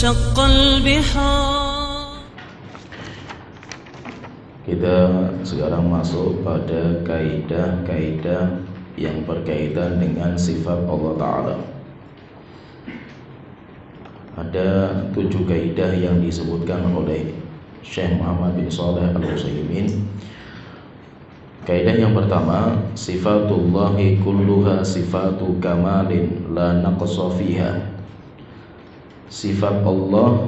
وانشق البحار. Kita sekarang masuk pada kaidah-kaidah yang berkaitan dengan sifat Allah Ta'ala. Ada 7 kaidah yang disebutkan oleh Syekh Muhammad bin Shalih Al-Utsaimin. Kaidah yang pertama, sifatullahi kulluha sifatu kamalin la naqsa fiha. Sifat Allah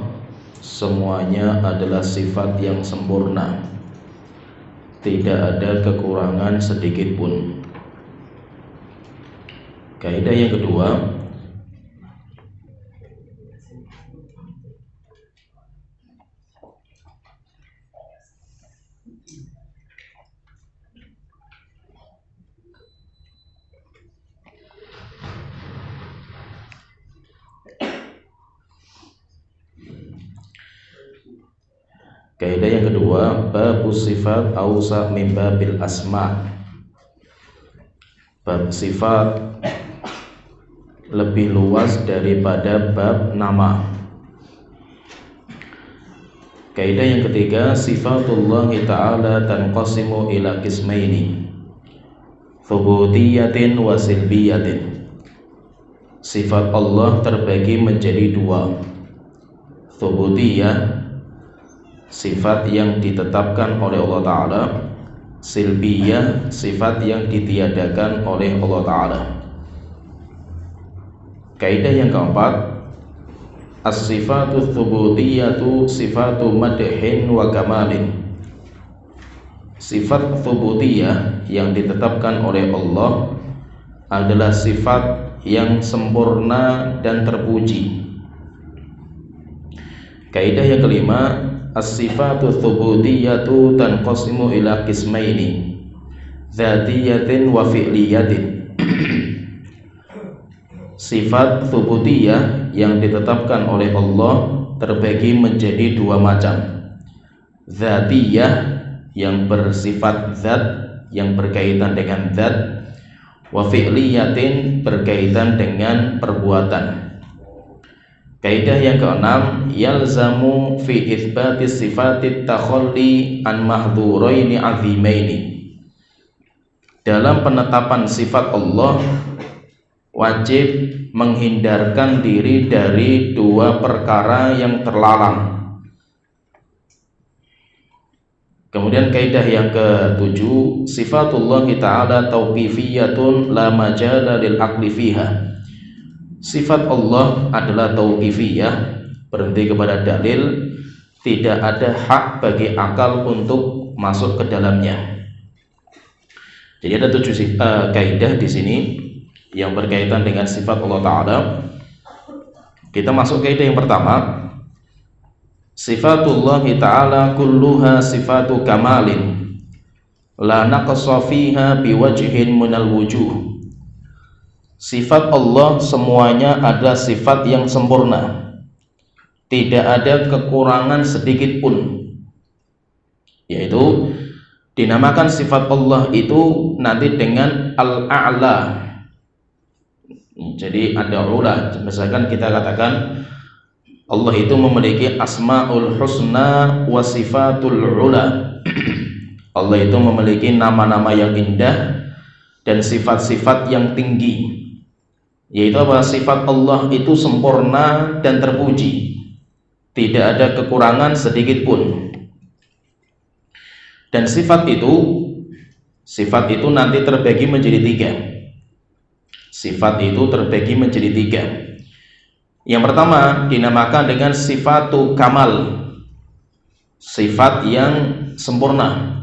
semuanya adalah sifat yang sempurna, tidak ada kekurangan sedikit pun. Kaidah yang kedua, babus sifat awsa min babil asma. Bab sifat lebih luas daripada bab nama. Kaidah yang ketiga, sifatullah ta'ala tanqasimu ila qismaini, thubutiyatin wa silbiyatin. Sifat Allah terbagi menjadi 2. Thubutiyah, sifat yang ditetapkan oleh Allah Ta'ala. Silbiyah, sifat yang ditiadakan oleh Allah Ta'ala. Kaidah yang keempat, as-sifatu thubutiyatu sifatu madhin wa kamalin. Sifat thubutiyah yang ditetapkan oleh Allah adalah sifat yang sempurna dan terpuji. Kaidah yang kelima, as-sifatu thubutiyatu tanqasimu ila qismaini, dzatiyatin wa fi'liyatin. Sifat thubutiyah yang ditetapkan oleh Allah terbagi menjadi 2 macam. Dzatiyah yang bersifat zat, yang berkaitan dengan zat, wa fi'liyatin berkaitan dengan perbuatan. Kaidah yang keenam, yalzamu fi itsbati sifatit takhalli an mahdhuraini azimaini. Dalam penetapan sifat Allah wajib menghindarkan diri dari 2 perkara yang terlarang. Kemudian kaidah yang ke-7, sifatullah ta'ala tauqifiyatun la majala lil aqli fiha. Sifat Allah adalah tauqifiyah, berhenti kepada dalil, tidak ada hak bagi akal untuk masuk ke dalamnya. Jadi ada 7 kaidah di sini yang berkaitan dengan sifat Allah Ta'ala. Kita masuk kaidah yang pertama, sifatullah ta'ala kulluha sifatu kamalin la naqsa fiha biwajhin minal wujuh. Sifat Allah semuanya adalah sifat yang sempurna, tidak ada kekurangan sedikit pun. Yaitu dinamakan sifat Allah itu nanti dengan al-a'la. Jadi ada ula, misalkan kita katakan Allah itu memiliki asmaul husna wa sifatul ula. Allah itu memiliki nama-nama yang indah dan sifat-sifat yang tinggi. Yaitu apa? Sifat Allah itu sempurna dan terpuji, tidak ada kekurangan sedikit pun. Dan sifat itu nanti terbagi menjadi 3. Sifat itu terbagi menjadi 3. Yang pertama dinamakan dengan sifatu kamal, sifat yang sempurna,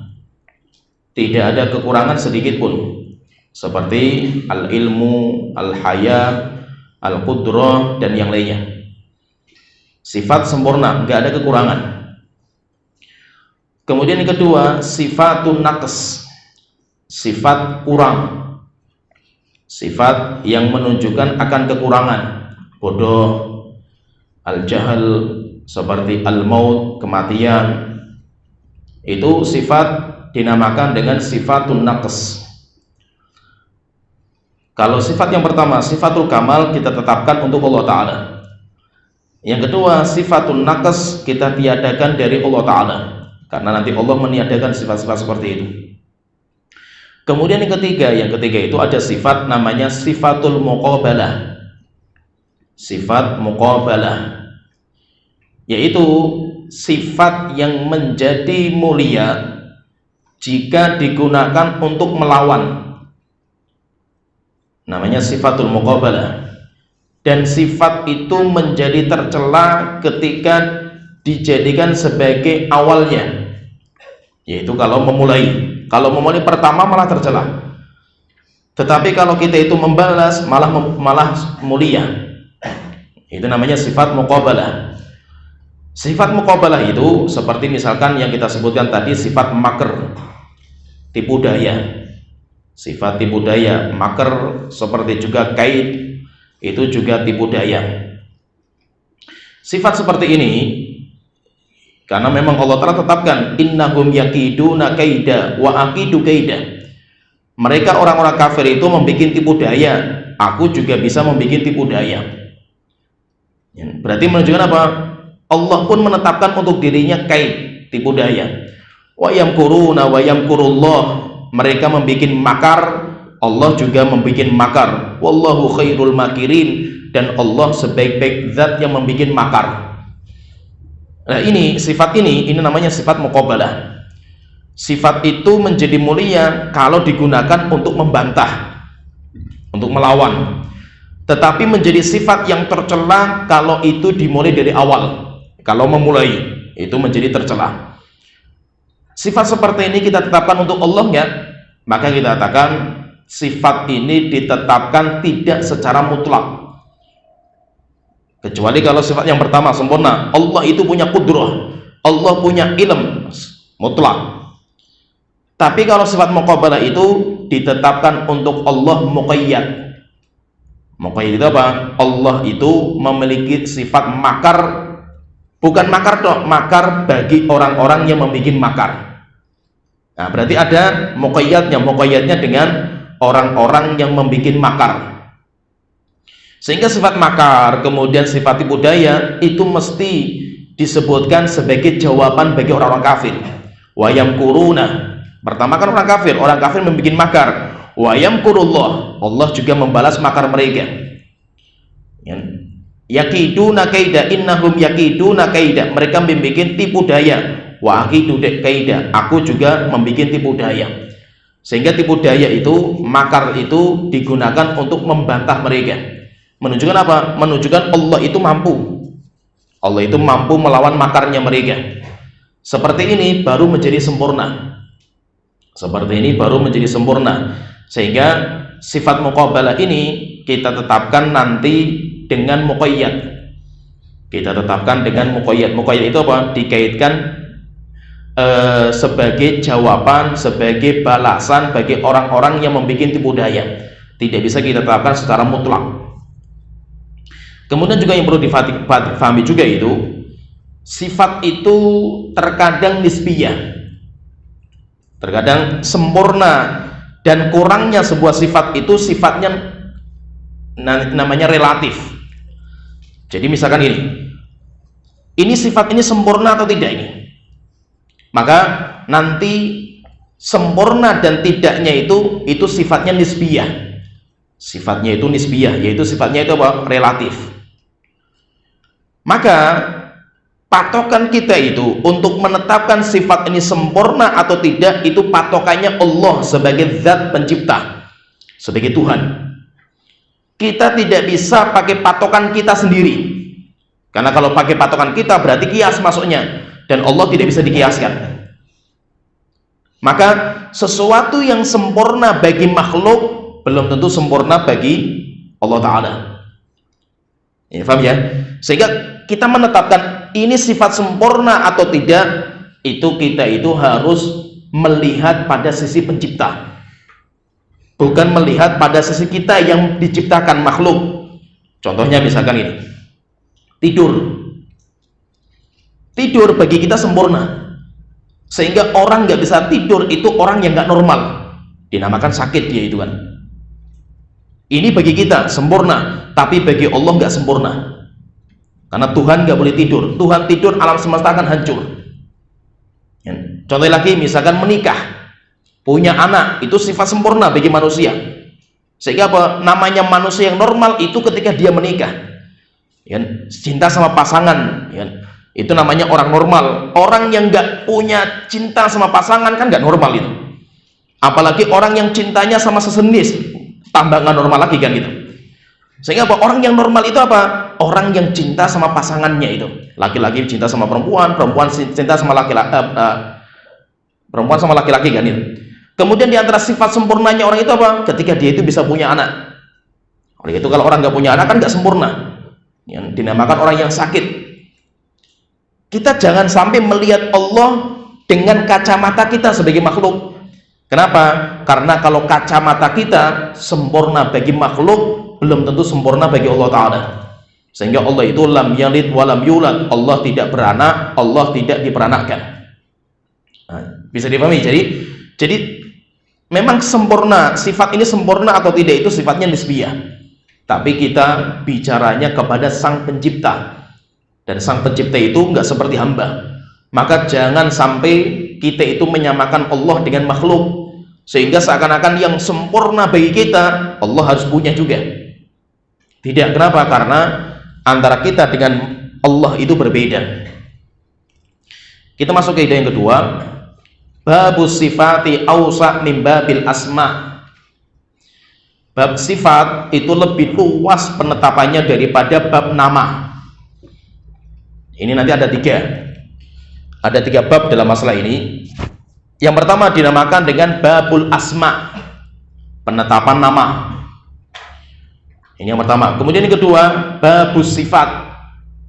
tidak ada kekurangan sedikit pun. Seperti al-ilmu, al-haya, al-qudrah, dan yang lainnya. Sifat sempurna, nggak ada kekurangan. Kemudian yang kedua, sifatun naqs, sifat kurang, sifat yang menunjukkan akan kekurangan. Bodoh, al-jahal, seperti al-maut, kematian. Itu sifat dinamakan dengan sifatun naqs. Kalau sifat yang pertama, sifatul kamal, kita tetapkan untuk Allah Ta'ala. Yang kedua, sifatun naqs kita tiadakan dari Allah Ta'ala, karena nanti Allah meniadakan sifat-sifat seperti itu. Kemudian yang ketiga itu ada sifat namanya sifatul muqabalah. Sifat muqabalah, yaitu sifat yang menjadi mulia jika digunakan untuk melawan. Namanya sifatul muqabalah. Dan sifat itu menjadi tercela ketika dijadikan sebagai awalnya, yaitu kalau memulai pertama malah tercela, tetapi kalau kita itu membalas malah mulia. Itu namanya sifat muqabalah. Sifat muqabalah itu seperti misalkan yang kita sebutkan tadi, sifat makr, tipu daya. Sifat tipu daya, makr, seperti juga kaid, itu juga tipu daya. Sifat seperti ini karena memang Allah telah tetapkan, innahum yakiduna kaida wa akidu kaida. Mereka orang-orang kafir itu membuat tipu daya, aku juga bisa membuat tipu daya. Berarti menunjukkan apa? Allah pun menetapkan untuk dirinya kaid, tipu daya. Wa yamkuruna wa yamkurullah. Mereka membuat makar, Allah juga membuat makar. Wallahu khairul makirin, dan Allah sebaik-baik zat yang membuat makar. Nah, ini sifat ini namanya sifat muqabalah. Sifat itu menjadi mulia kalau digunakan untuk membantah, untuk melawan. Tetapi menjadi sifat yang tercela kalau itu dimulai dari awal. Kalau memulai itu menjadi tercela. Sifat seperti ini kita tetapkan untuk Allah enggak? Maka kita katakan sifat ini ditetapkan tidak secara mutlak. Kecuali kalau sifat yang pertama sempurna, Allah itu punya qudrah, Allah punya ilm mutlak. Tapi kalau sifat muqabalah itu ditetapkan untuk Allah muqayyad. Muqayyad itu apa? Allah itu memiliki sifat makar, bukan makar dong, makar bagi orang-orang yang membuat makar. Nah, berarti ada muqayyadnya dengan orang-orang yang membuat makar. Sehingga sifat makar, kemudian sifat tipu daya itu mesti disebutkan sebagai jawaban bagi orang-orang kafir. Wa yamkuruna. Pertama kan orang kafir membuat makar. Wa yamkurullah. Allah juga membalas makar mereka. Yakiduna kaida, innahum yakiduna kaida. Mereka membuat tipu daya. Wa akidu kaida. Aku juga membuat tipu daya. Sehingga tipu daya itu, makar itu digunakan untuk membantah mereka. Menunjukkan apa? Menunjukkan Allah itu mampu. Allah itu mampu melawan makarnya mereka. Seperti ini baru menjadi sempurna. Seperti ini baru menjadi sempurna. Sehingga sifat muqabalah ini kita tetapkan nanti dengan muqayyad. Kita tetapkan dengan muqayyad. Muqayyad itu apa? Dikaitkan sebagai jawaban, sebagai balasan bagi orang-orang yang membuat tipu daya. Tidak bisa kita tetapkan secara mutlak. Kemudian juga yang perlu difahami juga itu, sifat itu terkadang nisbiyah, terkadang sempurna, dan kurangnya sebuah sifat itu sifatnya namanya relatif. Jadi misalkan ini sifat ini sempurna atau tidak ini, maka nanti sempurna dan tidaknya itu sifatnya nisbiyah. Sifatnya itu nisbiyah, yaitu sifatnya itu apa? Relatif. Maka patokan kita itu untuk menetapkan sifat ini sempurna atau tidak, itu patokannya Allah sebagai zat pencipta, sebagai Tuhan. Kita tidak bisa pakai patokan kita sendiri, karena kalau pakai patokan kita berarti kias masuknya, dan Allah tidak bisa dikiaskan. Maka sesuatu yang sempurna bagi makhluk belum tentu sempurna bagi Allah Ta'ala. Ya, paham ya? Sehingga kita menetapkan ini sifat sempurna atau tidak, itu kita itu harus melihat pada sisi pencipta, bukan melihat pada sisi kita yang diciptakan makhluk. Contohnya misalkan ini, tidur bagi kita sempurna, sehingga orang nggak bisa tidur itu orang yang nggak normal, dinamakan sakit dia itu kan. Ini bagi kita sempurna, tapi bagi Allah nggak sempurna. Karena Tuhan nggak boleh tidur. Tuhan tidur, alam semesta akan hancur. Ya. Contoh lagi, misalkan menikah, punya anak, itu sifat sempurna bagi manusia. Sehingga apa? Namanya manusia yang normal itu ketika dia menikah, ya, cinta sama pasangan, ya, itu namanya orang normal. Orang yang nggak punya cinta sama pasangan kan nggak normal itu. Apalagi orang yang cintanya sama sejenis, tambah nggak normal lagi kan gitu. Sehingga apa? Orang yang normal itu apa? Orang yang cinta sama pasangannya itu. Laki-laki cinta sama perempuan, perempuan cinta sama laki-laki, perempuan sama laki-laki kan itu. Kemudian di antara sifat sempurnanya orang itu apa? Ketika dia itu bisa punya anak. Oleh itu kalau orang nggak punya anak kan nggak sempurna. Yang dinamakan orang yang sakit. Kita jangan sampai melihat Allah dengan kacamata kita sebagai makhluk. Kenapa? Karena kalau kacamata kita sempurna bagi makhluk, belum tentu sempurna bagi Allah Ta'ala. Sehingga Allah itu lam yalid walam yulad. Allah tidak beranak, Allah tidak diperanakkan. Nah, bisa dipahami? Jadi memang sempurna, sifat ini sempurna atau tidak itu sifatnya nisbiyah. Tapi kita bicaranya kepada Sang Pencipta. Dan Sang Pencipta itu nggak seperti hamba. Maka jangan sampai kita itu menyamakan Allah dengan makhluk, sehingga seakan-akan yang sempurna bagi kita Allah harus punya juga. Tidak. Kenapa? Karena antara kita dengan Allah itu berbeda. Kita masuk ke ide yang kedua. Babus sifati awsa min babil asma. Bab sifat itu lebih luas penetapannya daripada bab nama. Ini nanti ada tiga bab dalam masalah ini. Yang pertama dinamakan dengan babul asma, penetapan nama. Ini yang pertama. Kemudian yang kedua babus sifat,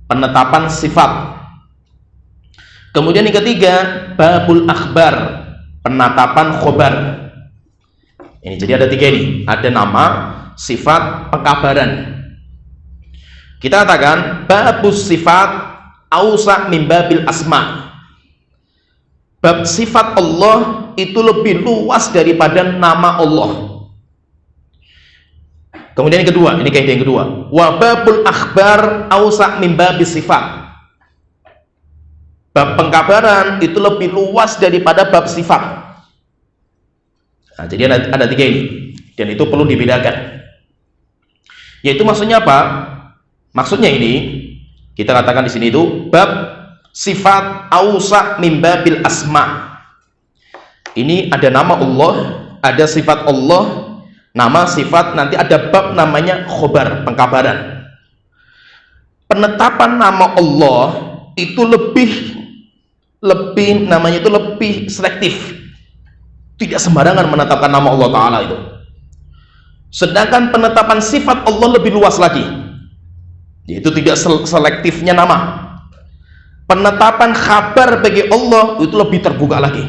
penetapan sifat. Kemudian yang ketiga babul akhbar, penetapan khobar. Ini jadi ada tiga ini, ada nama, sifat, pengkabaran. Kita katakan babus sifat ausa min babil asma. Bab sifat Allah itu lebih luas daripada nama Allah. Kemudian yang kedua, ini kaidah yang kedua, wa babul akhbar ausa min babis sifat. Bab pengkabaran itu lebih luas daripada bab sifat. Nah, jadi ada tiga ini, dan itu perlu dibedakan. Yaitu maksudnya apa? Maksudnya ini kita katakan di sini itu bab sifat ausa min babil asma. Ini ada nama Allah, ada sifat Allah, nama sifat, nanti ada bab namanya khobar, pengkabaran. Penetapan nama Allah itu lebih namanya itu lebih selektif. Tidak sembarangan menetapkan nama Allah Ta'ala itu. Sedangkan penetapan sifat Allah lebih luas lagi, yaitu tidak selektifnya nama. Penetapan kabar bagi Allah itu lebih terbuka lagi.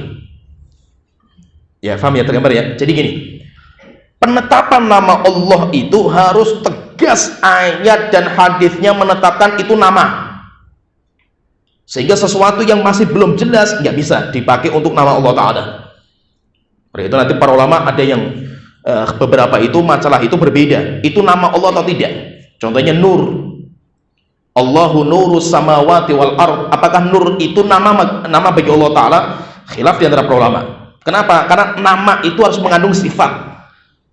Ya, paham ya, tergambar ya. Jadi gini, penetapan nama Allah itu harus tegas, ayat dan hadisnya menetapkan itu nama. Sehingga sesuatu yang masih belum jelas nggak bisa dipakai untuk nama Allah Ta'ala. Oleh itu nanti para ulama ada yang beberapa itu masalah itu berbeda. Itu nama Allah atau tidak? Contohnya nur. Allahu nurus samawati wal ard. Apakah nur itu nama bagi Allah Ta'ala? Khilaf di antara para ulama. Kenapa? Karena nama itu harus mengandung sifat.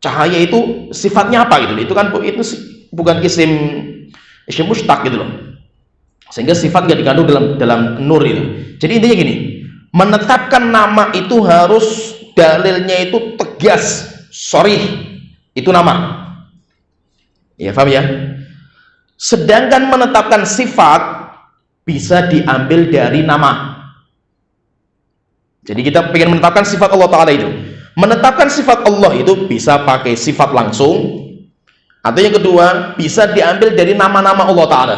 Cahaya itu sifatnya apa gitu? Itu kan itu bukan isim mustaq gitu loh. Sehingga sifat nggak dikandung dalam nur itu. Jadi intinya gini, menetapkan nama itu harus dalilnya itu tegas, sharih, itu nama. Ya, paham ya? Sedangkan menetapkan sifat bisa diambil dari nama. Jadi kita ingin menetapkan sifat Allah Ta'ala itu. Menetapkan sifat Allah itu bisa pakai sifat langsung, atau yang kedua bisa diambil dari nama-nama Allah Ta'ala.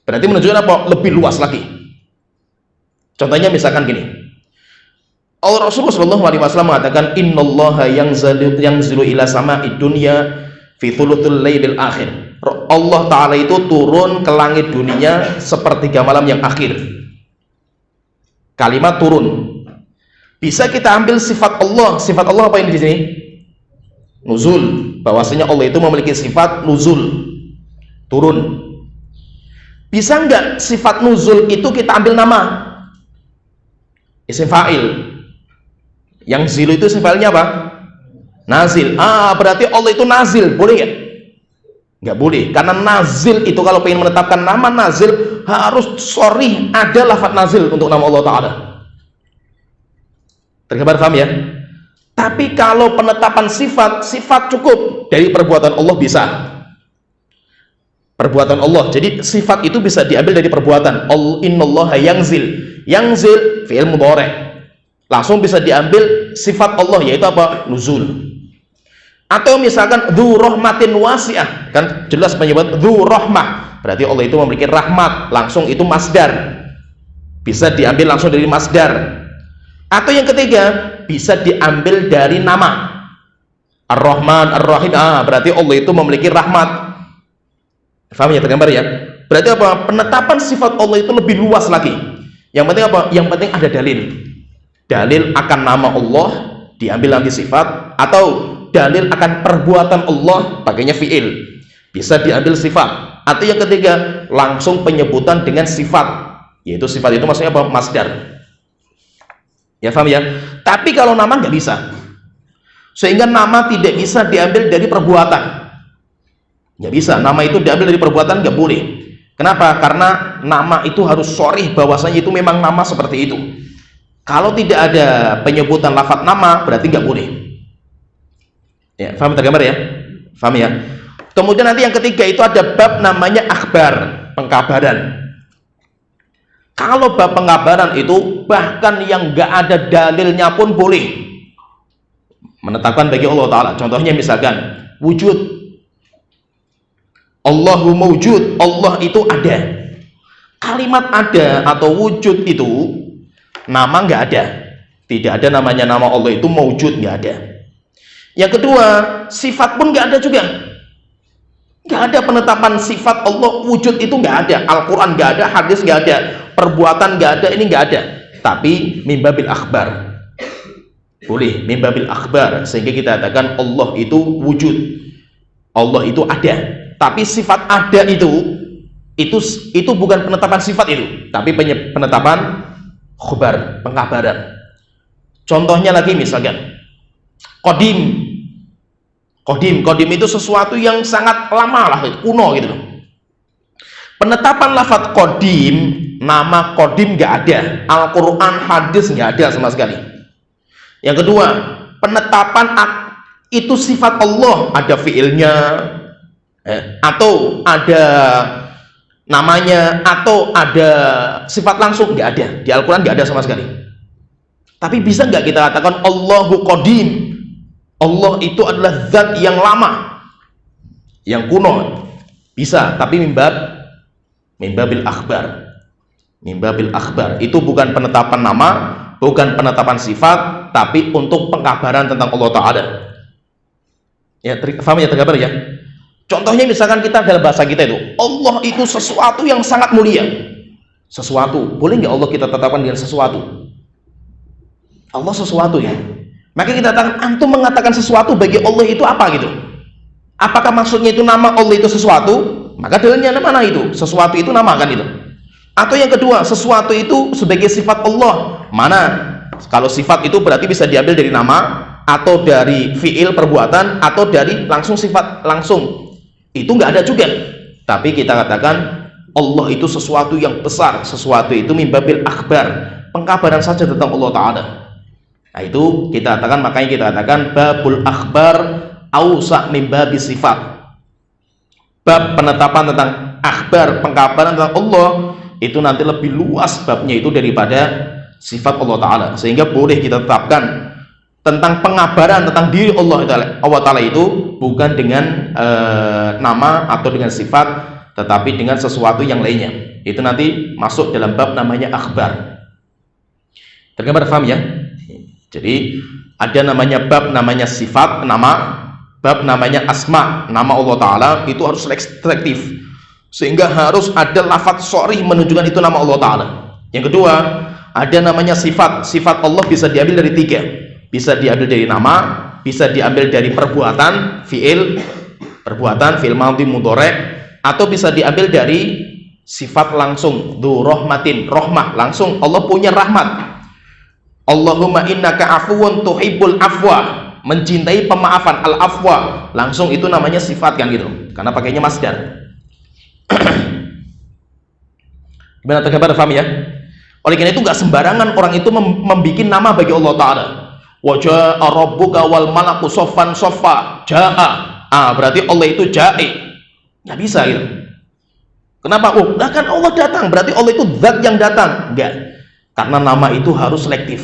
Berarti menunjukkan apa? Lebih luas lagi. Contohnya misalkan gini, Allah Rasulullah SAW mengatakan innallaha yanzilu ila sama'id dunya fi thuluthil lailil akhir. Allah Ta'ala itu turun ke langit dunia sepertiga malam yang akhir. Kalimat turun bisa kita ambil sifat Allah. Sifat Allah apa ini di sini? Nuzul. Bahwasanya Allah itu memiliki sifat nuzul, turun. Bisa nggak sifat nuzul itu kita ambil nama isim fa'il? Yang zilu itu isim fa'ilnya apa? Nazil. Berarti Allah itu nazil, boleh ya? Nggak boleh, karena nazil itu kalau ingin menetapkan nama nazil harus sorry ada lafaz nazil untuk nama Allah Ta'ala. Tergambar, paham ya? Tapi kalau penetapan sifat cukup dari perbuatan Allah bisa. Perbuatan Allah, jadi sifat itu bisa diambil dari perbuatan. Innallaha yangzil fi'il mudhari', langsung bisa diambil sifat Allah, yaitu apa? Nuzul. Atau misalkan dzu rahmatin wasi'ah, kan jelas menyebut dzu rahmah, berarti Allah itu memiliki rahmat, langsung itu masdar, bisa diambil langsung dari masdar. Atau yang ketiga, bisa diambil dari nama Ar-Rahman Ar-Rahim, berarti Allah itu memiliki rahmat. Paham ya, tergambar ya? Berarti apa? Penetapan sifat Allah itu lebih luas lagi. Yang penting apa? Yang penting ada dalil akan nama Allah diambil nanti sifat, atau dalil akan perbuatan Allah pakainya fi'il, bisa diambil sifat. Atau yang ketiga, langsung penyebutan dengan sifat, yaitu sifat itu maksudnya apa? Masdar. Ya, paham ya? Tapi kalau nama nggak bisa, sehingga nama tidak bisa diambil dari perbuatan. Nggak bisa, nama itu diambil dari perbuatan, nggak boleh. Kenapa? Karena nama itu harus sharih bahwasanya itu memang nama seperti itu. Kalau tidak ada penyebutan lafaz nama, berarti nggak boleh. Ya, paham tergambar ya? Paham ya? Kemudian nanti yang ketiga itu ada bab namanya akhbar, pengkabaran. Kalau bab pengkabaran itu bahkan yang nggak ada dalilnya pun boleh menetapkan bagi Allah Ta'ala. Contohnya misalkan wujud, Allahu mawjud, Allah itu ada. Kalimat ada atau wujud itu nama nggak ada, tidak ada namanya nama Allah itu mawjud, nggak ada. Yang kedua, sifat pun nggak ada juga, nggak ada penetapan sifat Allah wujud itu nggak ada. Al-Quran nggak ada, hadis nggak ada, perbuatan nggak ada, ini nggak ada. Tapi mimbabil akhbar boleh, mimbabil akhbar, sehingga kita katakan Allah itu wujud, Allah itu ada. Tapi sifat ada itu bukan penetapan sifat itu, tapi penetapan khabar, pengkabaran. Contohnya lagi misalkan qadim itu sesuatu yang sangat lama lah, kuno gitu loh. Penetapan lafaz qadim, nama qadim nggak ada, Al-Quran, hadis nggak ada sama sekali. Yang kedua, penetapan itu sifat Allah, ada fiilnya, atau ada namanya, atau ada sifat langsung, nggak ada di Al-Quran, nggak ada sama sekali. Tapi bisa nggak kita katakan Allahu qadim, Allah itu adalah zat yang lama, yang kuno? Bisa, tapi mimbabil akhbar itu bukan penetapan nama, bukan penetapan sifat, tapi untuk pengkabaran tentang Allah Ta'ala. Ya, paham ya, tergambar ya? Contohnya misalkan kita dalam bahasa kita itu, Allah itu sesuatu yang sangat mulia. Sesuatu, boleh nggak Allah kita tetapkan dengan sesuatu? Allah sesuatu ya. Maka kita katakan, antum mengatakan sesuatu bagi Allah itu apa gitu? Apakah maksudnya itu nama Allah itu sesuatu? Maka dalilnya mana itu? Sesuatu itu nama kan itu? Atau yang kedua, sesuatu itu sebagai sifat Allah. Mana? Kalau sifat itu berarti bisa diambil dari nama, atau dari fiil perbuatan, atau dari langsung sifat langsung. Itu nggak ada juga. Tapi kita katakan Allah itu sesuatu yang besar, sesuatu itu mimbabil akhbar, pengkabaran saja tentang Allah Ta'ala. Nah itu kita katakan, makanya kita katakan babul akhbar ausa mimbabi sifat. Bab penetapan tentang akhbar, pengkabaran tentang Allah, itu nanti lebih luas babnya itu daripada sifat Allah Ta'ala. Sehingga boleh kita tetapkan tentang pengabaran tentang diri Allah Ta'ala itu bukan dengan nama atau dengan sifat, tetapi dengan sesuatu yang lainnya. Itu nanti masuk dalam bab namanya akhbar. Tergambar, paham ya? Jadi ada namanya bab namanya sifat nama, bab namanya asma, nama Allah Ta'ala itu harus selektif, sehingga harus ada lafaz sharih menunjukkan itu nama Allah Ta'ala. Yang kedua, ada namanya sifat. Sifat Allah bisa diambil dari tiga, bisa diambil dari nama, bisa diambil dari perbuatan, fiil madhi mudhari', atau bisa diambil dari sifat langsung, dzu rahmatin, rahmah, langsung Allah punya rahmat. Allahumma innaka afuwun tuhibbul afwa, mencintai pemaafan, al afwa, langsung itu namanya sifat kan gitu, karena pakainya masdar. Gimana tergambar, paham ya? Oleh karena itu nggak sembarangan orang itu membikin nama bagi Allah Ta'ala. Wajah rabbuka wal malaku soffan soffa, jaa, berarti Allah itu ja'i, nggak bisa gitu. Kenapa? Kan Allah datang, berarti Allah itu zat yang datang. Enggak, karena nama itu harus selektif.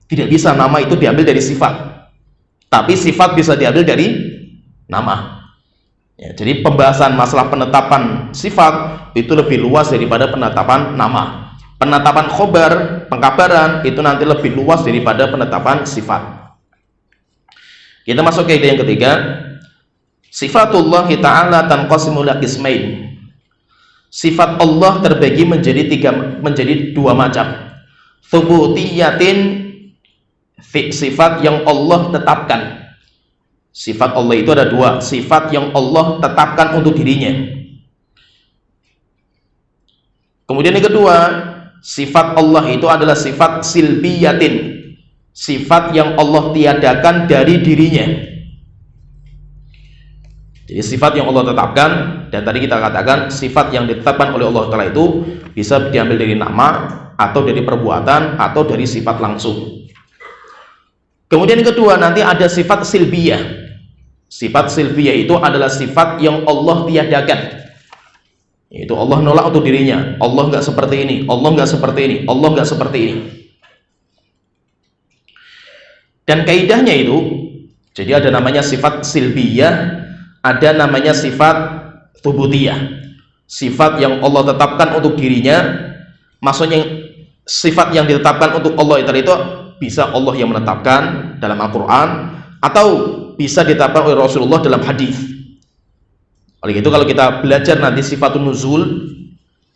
Tidak bisa nama itu diambil dari sifat, tapi sifat bisa diambil dari nama ya. Jadi pembahasan masalah penetapan sifat itu lebih luas daripada penetapan nama. Penetapan khobar, pengkabaran, itu nanti lebih luas daripada penetapan sifat. Kita masuk ke ide yang ketiga. Sifatullah ta'ala tanqasimu ila qismain. Sifat Allah terbagi menjadi dua macam. Tsubutiyatin, sifat yang Allah tetapkan. Sifat Allah itu ada dua, sifat yang Allah tetapkan untuk dirinya. Kemudian yang kedua, sifat Allah itu adalah sifat silbiyatin, sifat yang Allah tiadakan dari dirinya. Jadi sifat yang Allah tetapkan, dan tadi kita katakan sifat yang ditetapkan oleh Allah Ta'ala itu bisa diambil dari nama, atau dari perbuatan, atau dari sifat langsung. Kemudian yang kedua, nanti ada sifat silbiyah. Sifat silbiyah itu adalah sifat yang Allah tiadakan. Itu Allah nolak untuk dirinya. Allah nggak seperti ini, Allah nggak seperti ini, Allah nggak seperti ini. Dan kaidahnya itu, jadi ada namanya sifat silbiyah, ada namanya sifat tsubutiyah. Sifat yang Allah tetapkan untuk dirinya, maksudnya sifat yang ditetapkan untuk Allah itu bisa Allah yang menetapkan dalam Al-Quran, atau bisa ditetapkan oleh Rasulullah dalam hadis. Oleh itu kalau kita belajar nanti sifatun nuzul,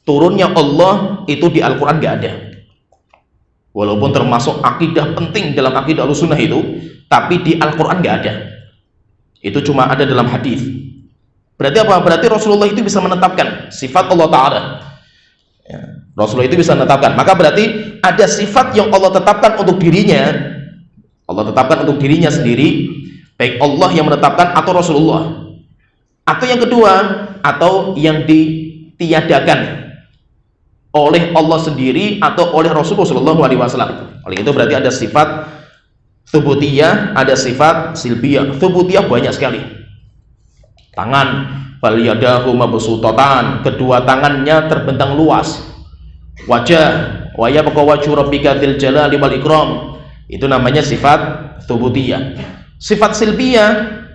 turunnya Allah itu di Al-Quran nggak ada. Walaupun termasuk akidah penting dalam akidah Ahlussunnah itu, tapi di Al-Quran nggak ada. Itu cuma ada dalam hadis. Berarti apa? Berarti Rasulullah itu bisa menetapkan sifat Allah Ta'ala ya. Rasulullah itu bisa menetapkan, maka berarti ada sifat yang Allah tetapkan untuk dirinya. Allah tetapkan untuk dirinya sendiri, baik Allah yang menetapkan atau Rasulullah. Atau yang kedua, atau yang ditiadakan oleh Allah sendiri atau oleh Rasulullah SAW. Oleh itu berarti ada sifat tsubutiyah, ada sifat silbiyah. Tsubutiyah banyak sekali. Tangan, bal yadahu mabsutatan, kedua tangannya terbentang luas. Wajah, wa yabqa wajhu rabbika dzil jalali wal ikram, itu namanya sifat tsubutiyah. Sifat silbiyah,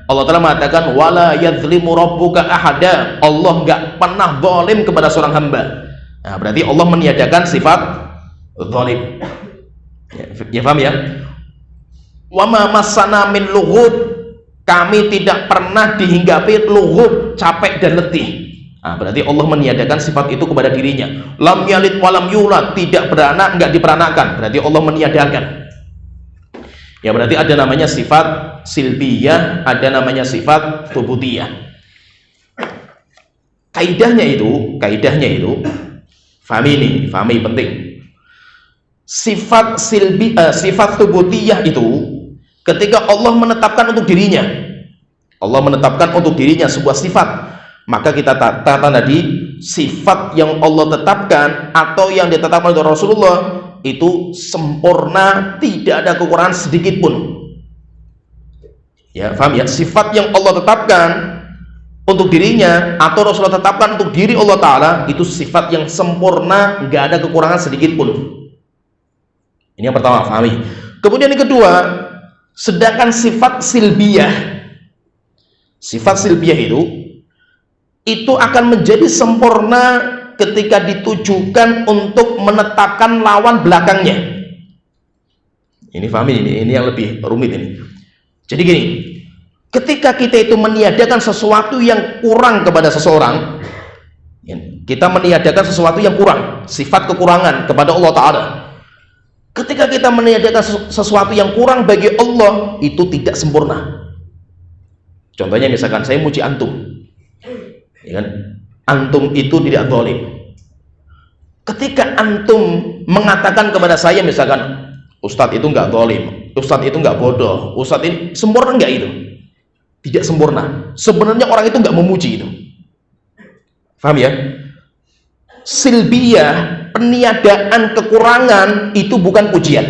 Allah telah mengatakan wala yadzlimu rabbuka ahada, Allah enggak pernah zalim kepada seorang hamba. Nah, berarti Allah meniadakan sifat zalim. Ya paham ya? Wa ma massana min lughub, kami tidak pernah dihinggapi lughub, capek dan letih. Nah, berarti Allah meniadakan sifat itu kepada dirinya. Lam yalid walam yulad, tidak beranak, enggak diperanakan, berarti Allah meniadakan. Ya berarti ada namanya sifat silbiyah, ada namanya sifat tsubutiyah. Kaidahnya itu, fahami penting. Sifat sifat tsubutiyah itu ketika Allah menetapkan untuk dirinya, Allah menetapkan untuk dirinya sebuah sifat, maka kita katakan tadi sifat yang Allah tetapkan atau yang ditetapkan oleh Rasulullah itu sempurna, tidak ada kekurangan sedikit pun. Ya, paham ya? Sifat yang Allah tetapkan untuk dirinya atau Rasulullah tetapkan untuk diri Allah Ta'ala itu sifat yang sempurna, nggak ada kekurangan sedikit pun. Ini yang pertama, pahami. Kemudian yang kedua, sedangkan sifat silbiyah, sifat silbiyah itu akan menjadi sempurna ketika ditujukan untuk menetapkan lawan belakangnya. Ini pahami, ini yang lebih rumit ini. Jadi gini, ketika kita itu meniadakan sesuatu yang kurang kepada seseorang, kita meniadakan sesuatu yang kurang, sifat kekurangan kepada Allah Ta'ala. Ketika kita meniadakan sesuatu yang kurang bagi Allah, itu tidak sempurna. Contohnya misalkan saya muji antum, ya kan? Antum itu tidak zalim, Ketika antum mengatakan kepada saya misalkan, Ustadz itu nggak zalim, Ustadz itu nggak bodoh, Ustadz ini sempurna, nggak itu? Tidak sempurna. Sebenarnya orang itu nggak memuji itu. Paham ya? Silbiyah, peniadaan kekurangan itu bukan pujian.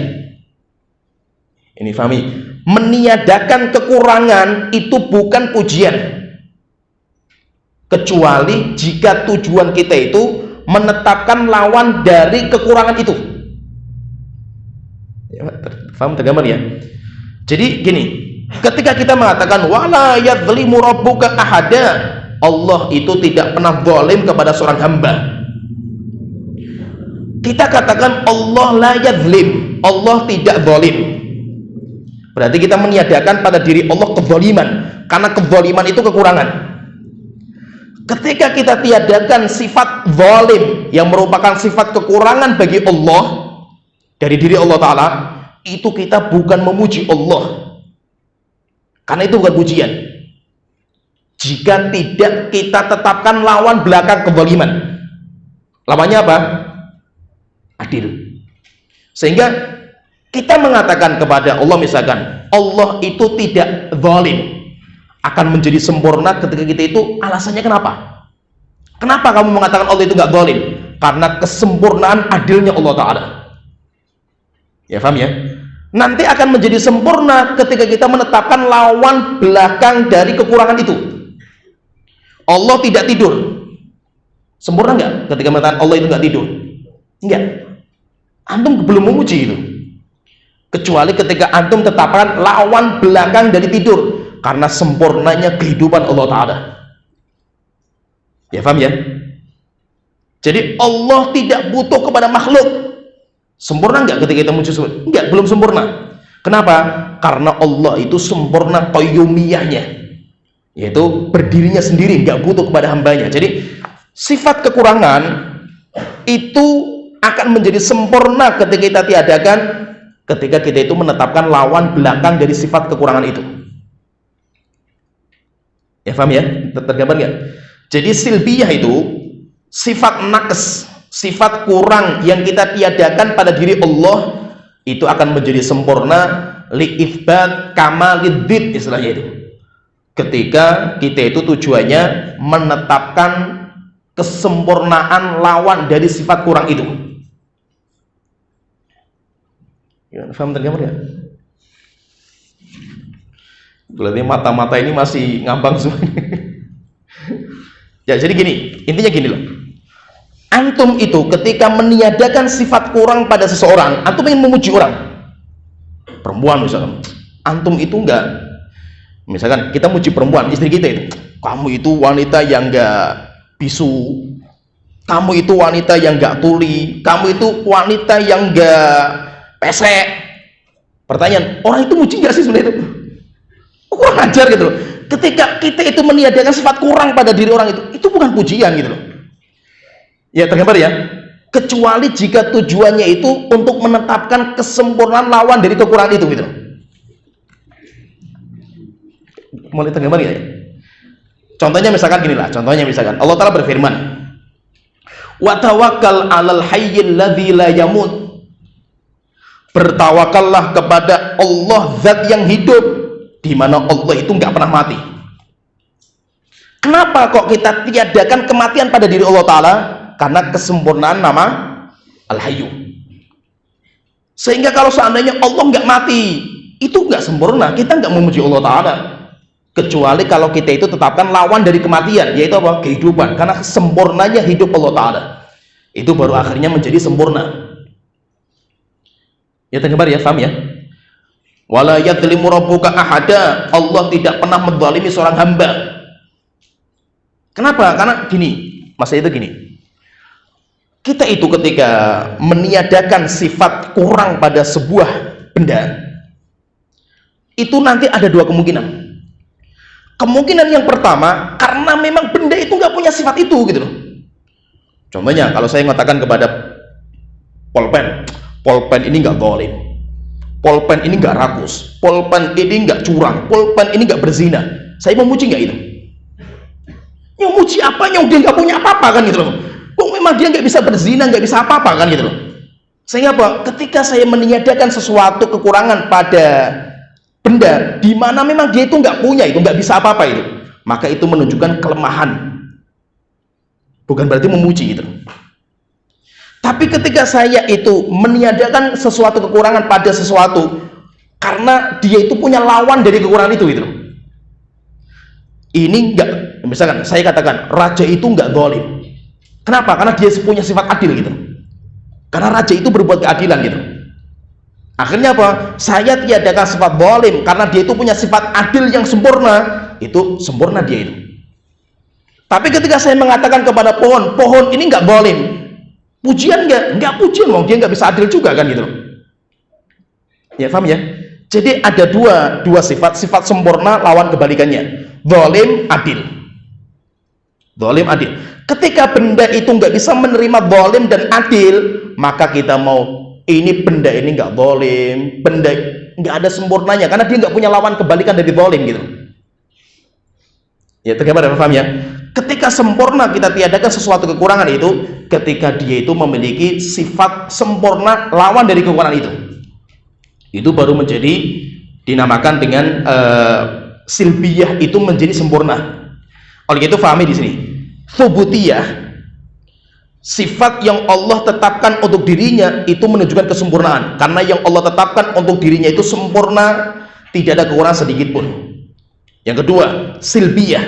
Ini pahami? Meniadakan kekurangan itu bukan pujian. Kecuali jika tujuan kita itu menetapkan lawan dari kekurangan itu. Ya, paham tergambar ya? Jadi gini, ketika kita mengatakan wala yadzlimu rabbuka ahada, Allah itu tidak pernah zalim kepada seorang hamba. Kita katakan Allah la yadzlim, Allah tidak zalim. Berarti kita meniadakan pada diri Allah kezaliman, karena kezaliman itu kekurangan. Ketika kita tiadakan sifat zalim yang merupakan sifat kekurangan bagi Allah dari diri Allah Ta'ala, itu kita bukan memuji Allah, karena itu bukan pujian. Jika tidak kita tetapkan lawan belakang kezaliman, lawannya apa? Adil. Sehingga kita mengatakan kepada Allah misalkan Allah itu tidak zalim, akan menjadi sempurna ketika kita itu, alasannya kenapa? Kenapa kamu mengatakan Allah itu nggak zalim? Karena kesempurnaan adilnya Allah Ta'ala. Ya paham ya? Nanti akan menjadi sempurna ketika kita menetapkan lawan belakang dari kekurangan itu. Allah tidak tidur, sempurna nggak ketika mengatakan Allah itu nggak tidur? Enggak. Antum belum memuji itu, kecuali ketika antum tetapkan lawan belakang dari tidur, karena sempurnanya kehidupan Allah Ta'ala. Ya paham ya? Jadi Allah tidak butuh kepada makhluk. Sempurna enggak ketika kita muji? Enggak, belum sempurna. Kenapa? Karena Allah itu sempurna qayyumiyahnya, yaitu berdirinya sendiri, enggak butuh kepada hambanya. Jadi sifat kekurangan itu akan menjadi sempurna ketika kita tiadakan, ketika kita itu menetapkan lawan belakang dari sifat kekurangan itu. Ya paham ya? Tergambar nggak? Jadi silbiyah itu sifat naqs, sifat kurang yang kita tiadakan pada diri Allah, itu akan menjadi sempurna li'ithbat kamaliddid, istilahnya itu. Ketika kita itu tujuannya menetapkan kesempurnaan lawan dari sifat kurang itu. Ya, paham tergambar ya? Berarti mata-mata ini masih ngambang semua. Ya, jadi gini, intinya gini loh. Antum itu ketika meniadakan sifat kurang pada seseorang, antum ingin memuji orang, perempuan misalkan, antum itu enggak, misalkan kita muji perempuan, istri kita itu, kamu itu wanita yang enggak bisu, kamu itu wanita yang enggak tuli, kamu itu wanita yang enggak pesek. Pertanyaan, orang itu muji enggak sih sebenarnya itu? Kurang ajar gitu loh. Ketika kita itu meniadakan sifat kurang pada diri orang itu bukan pujian gitu loh. Ya tergambar ya? Kecuali jika tujuannya itu untuk menetapkan kesempurnaan lawan dari kekurangan itu gitu loh. Mulai tergambar ya? Contohnya misalkan gini lah, contohnya misalkan Allah Ta'ala berfirman, wa tawakkal 'alal hayyil ladzi la yamut. Bertawakallah kepada Allah zat yang hidup, di mana Allah itu nggak pernah mati. Kenapa kok kita tiadakan kematian pada diri Allah Ta'ala? Karena kesempurnaan nama Al-Hayyu. Sehingga kalau seandainya Allah nggak mati, itu nggak sempurna, kita nggak memuji Allah Ta'ala. Kecuali kalau kita itu tetapkan lawan dari kematian, yaitu apa? Kehidupan. Karena sempurnanya hidup Allah Ta'ala, itu baru akhirnya menjadi sempurna. Ya tergambar ya, paham ya? Wala yadzlimu rabbuka ahada, Allah tidak pernah menzalimi seorang hamba. Kenapa? Karena gini, masalah itu gini, kita itu ketika meniadakan sifat kurang pada sebuah benda, itu nanti ada dua kemungkinan. Kemungkinan yang pertama, karena memang benda itu nggak punya sifat itu gitu loh. Contohnya kalau saya mengatakan kepada pulpen ini nggak zalim, pulpen ini nggak rakus, pulpen ini nggak curang, pulpen ini nggak berzina, saya memuji nggak itu? Yang muji apanya? Dia nggak punya apa-apa kan gitu loh. memang dia nggak bisa berzina, nggak bisa apa-apa kan gitu loh. Sehingga apa? Ketika saya meniadakan sesuatu kekurangan pada benda di mana memang dia itu nggak punya, itu nggak bisa apa-apa itu, maka itu menunjukkan kelemahan, bukan berarti memuji gitu. Tapi ketika saya itu meniadakan sesuatu kekurangan pada sesuatu karena dia itu punya lawan dari kekurangan itu gitu. Ini enggak, misalkan saya katakan raja itu enggak zalim. Kenapa? Karena dia punya sifat adil gitu. Karena raja itu berbuat keadilan gitu. Akhirnya apa? Saya tiadakan sifat zalim karena dia itu punya sifat adil yang sempurna. Itu sempurna dia itu. Tapi ketika saya mengatakan kepada pohon, pohon ini enggak zalim, pujian enggak pujian, wong dia enggak bisa adil juga kan gitu. Ya, paham ya? Jadi ada dua sifat, sifat sempurna lawan kebalikannya. Zalim, adil. Zalim, adil. Ketika benda itu nggak bisa menerima zalim dan adil, maka kita mau ini benda ini nggak zalim, benda nggak ada sempurnanya karena dia nggak punya lawan kebalikan dari zalim gitu. Ya, tergambar, paham ya? Ketika sempurna kita tiadakan sesuatu kekurangan itu, ketika dia itu memiliki sifat sempurna lawan dari kekurangan itu baru menjadi dinamakan dengan silbiyah, itu menjadi sempurna. Oleh itu fahami di sini, thubutiyah, sifat yang Allah tetapkan untuk dirinya itu menunjukkan kesempurnaan, karena yang Allah tetapkan untuk dirinya itu sempurna, tidak ada kekurangan sedikit pun. Yang kedua, silbiyah,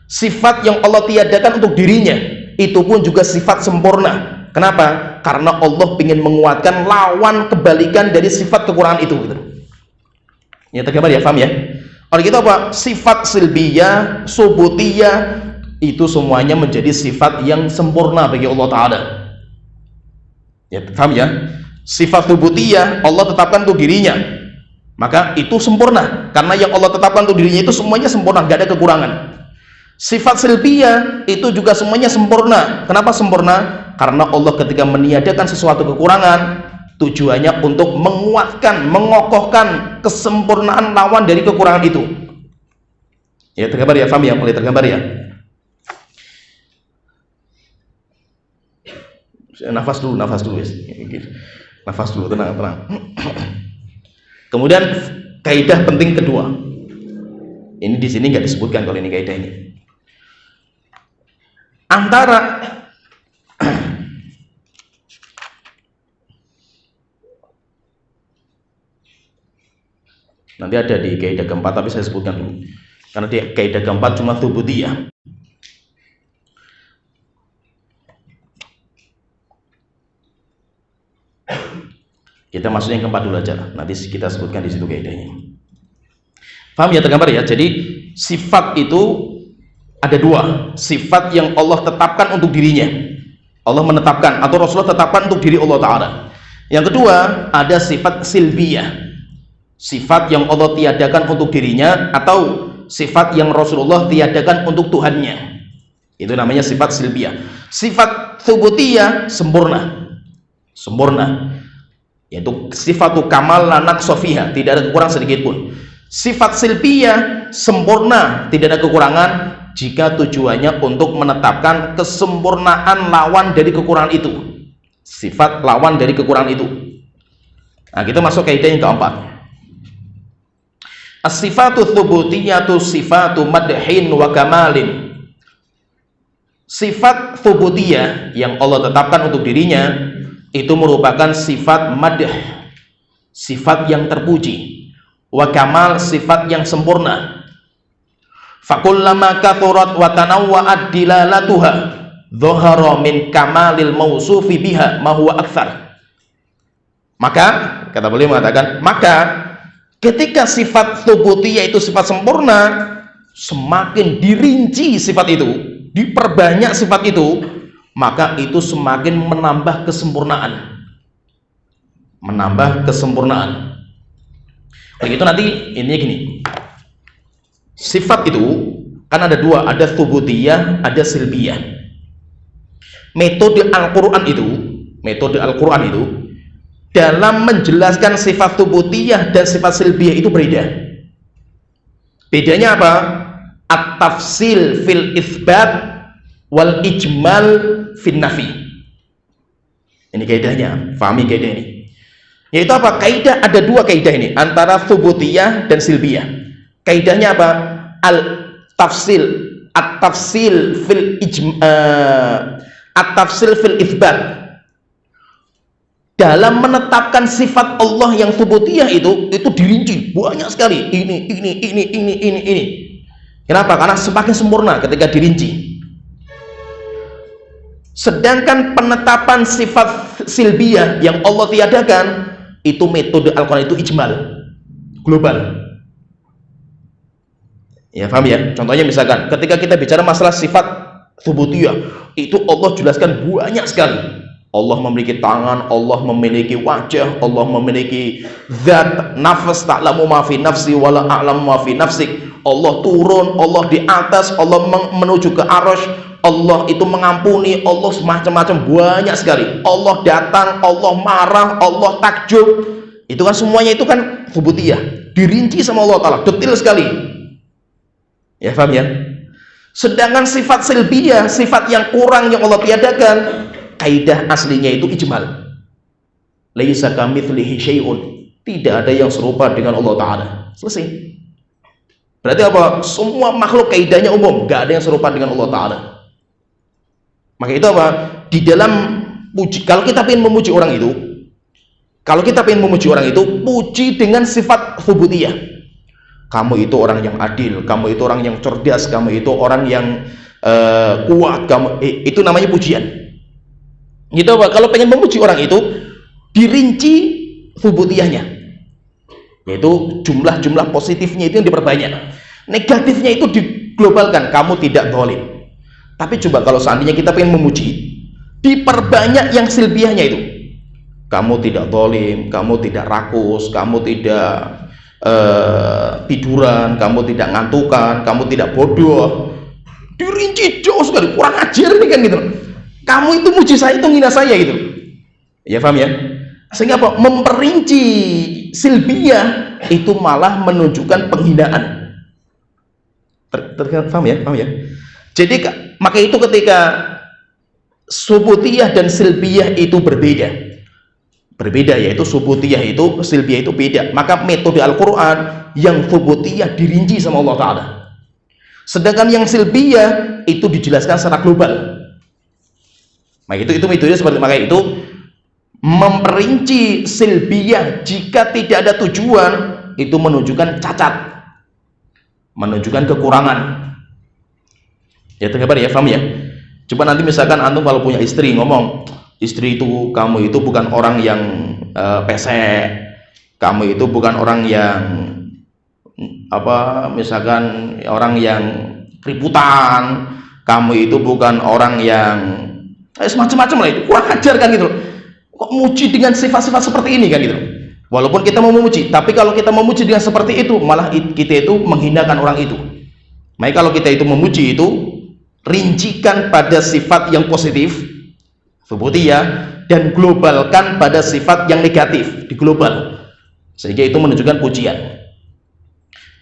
sifat yang Allah tiadakan untuk dirinya itu pun juga sifat sempurna. Kenapa? Karena Allah ingin menguatkan lawan kebalikan dari sifat kekurangan itu gitu. Ya, tergambar ya, paham ya? Oleh itu apa? Sifat silbiyah, subutiyah itu semuanya menjadi sifat yang sempurna bagi Allah Ta'ala. Ya, paham ya? Sifat subutiyah Allah tetapkan untuk dirinya, maka itu sempurna karena yang Allah tetapkan untuk dirinya itu semuanya sempurna, gak ada kekurangan. Sifat silbiyah itu juga semuanya sempurna. Kenapa sempurna? Karena Allah ketika meniadakan sesuatu kekurangan, tujuannya untuk menguatkan, mengokohkan kesempurnaan lawan dari kekurangan itu. Ya, tergambar ya, paham ya? Boleh tergambar ya? Nafas dulu guys. Nafas dulu, tenang. Kemudian kaidah penting kedua. Ini di sini nggak disebutkan kalau ini kaidah ini. Antara nanti ada di kaidah keempat, tapi saya sebutkan dulu karena di kaidah keempat cuma thubutiyah. Kita masuk yang keempat dulu aja, nanti kita sebutkan di situ kaidahnya. Paham ya, tergambar ya? Jadi sifat itu ada dua, sifat yang Allah tetapkan untuk dirinya, Allah menetapkan atau Rasulullah tetapkan untuk diri Allah Ta'ala. Yang kedua ada sifat silbiyah, sifat yang Allah tiadakan untuk dirinya atau sifat yang Rasulullah tiadakan untuk Tuhannya, itu namanya sifat silbiyah. Sifat thubutiyah sempurna, yaitu sifatu kamal lanak sofiha, tidak ada kekurangan sedikit pun. Sifat silbiyah sempurna, tidak ada kekurangan jika tujuannya untuk menetapkan kesempurnaan lawan dari kekurangan itu, sifat lawan dari kekurangan itu. Nah, kita masuk kaidah yang keempat. As-sifatu thubutiyatu sifatu madhin wa kamalin. Sifat thubutiyah yang Allah tetapkan untuk dirinya itu merupakan sifat madh, sifat yang terpuji, wa kamal, sifat yang sempurna. Fakullama kathurat wa tanawwa'at dilalatuha dhahara min kamalil mausufi biha ma huwa aktsar. Maka kata beliau mengatakan, maka ketika sifat thubutiyah itu sifat sempurna, semakin dirinci sifat itu, diperbanyak sifat itu, maka itu semakin menambah kesempurnaan, begitu. Nanti ini gini, sifat itu kan ada dua, ada thubutiyah, ada silbiyah. Metode Al-Quran itu dalam menjelaskan sifat thubutiyah dan sifat silbiyah itu berbeda. Bedanya apa? At-tafsil fil itsbat wal ijmal fin nafi. Ini kaidahnya, pahami kaidah ini. Yaitu apa? Kaidah, ada dua kaidah ini antara tsubutiyah dan silbiyah. Kaidahnya apa? At-tafsil fil itsbat. Dalam menetapkan sifat Allah yang tsubutiyah itu dirinci banyak sekali. Ini. Kenapa? Karena semakin sempurna ketika dirinci. Sedangkan penetapan sifat silbiyah yang Allah tiadakan, itu metode Al-Quran itu ijmal, global. Ya, paham ya? Contohnya misalkan ketika kita bicara masalah sifat tsubutiyah, itu Allah jelaskan banyak sekali. Allah memiliki tangan, Allah memiliki wajah, Allah memiliki zat, nafas, ta'lamu ma fi nafsi wala a'lamu ma fi nafsik. Allah turun, Allah di atas, Allah menuju ke arasy, Allah itu mengampuni, Allah semacam-macam, banyak sekali. Allah datang, Allah marah, Allah takjub. Itu kan semuanya itu kan tsubutiyah, dirinci sama Allah Ta'ala, detail sekali. Ya, paham ya? Sedangkan sifat silbiyah, sifat yang kurang yang Allah tiadakan, kaidah aslinya itu ijmal. Laisa kamitslihi syai'un. Tidak ada yang serupa dengan Allah Ta'ala. Selesai. Berarti apa? Semua makhluk kaidahnya umum, gak ada yang serupa dengan Allah Ta'ala. Maka itu apa? Di dalam puji, kalau kita ingin memuji orang itu, puji dengan sifat tsubutiyah. Kamu itu orang yang adil, kamu itu orang yang cerdas, kamu itu orang yang kuat, itu namanya pujian. Gitu apa? Kalau pengen memuji orang itu, dirinci tsubutiyahnya, yaitu jumlah positifnya itu yang diperbanyak, negatifnya itu diglobalkan. Kamu tidak zalim. Tapi coba kalau seandainya kita pengen memuji, diperbanyak yang silbiyahnya itu. Kamu tidak zalim, kamu tidak rakus, kamu tidak tiduran, kamu tidak ngantukan, kamu tidak bodoh. Dirinci jauh sekali, kurang ajar nih kan gitu. Kamu itu muji saya, itu ngina saya gitu. Ya, paham ya? Sehingga apa? Memperinci silbiyah itu malah menunjukkan penghinaan. Paham ya? Paham ya? Jadi maka itu ketika tsubutiyah dan silbiyah itu berbeda, yaitu tsubutiyah itu, silbiyah itu beda. Maka metode Al-Quran yang tsubutiyah dirinci sama Allah Ta'ala, sedangkan yang silbiyah itu dijelaskan secara global. Maka itu metode seperti, maka itu memperinci silbiyah jika tidak ada tujuan itu menunjukkan cacat, menunjukkan kekurangan. Ya, tergambar ya, paham ya? Coba nanti misalkan antum kalau punya istri ngomong, istri itu, kamu itu bukan orang yang pesek, kamu itu bukan orang yang misalkan orang yang keributan, kamu itu bukan orang yang semacam-macam lah, itu kurang ajar kan gitu. Kok muji dengan sifat-sifat seperti ini kan gitu. Walaupun kita mau memuji, tapi kalau kita memuji dengan seperti itu, malah kita itu menghinakan orang itu. Maka kalau kita itu memuji itu, rincikan pada sifat yang positif, tsubutiyah, dan globalkan pada sifat yang negatif, di global, sehingga itu menunjukkan pujian.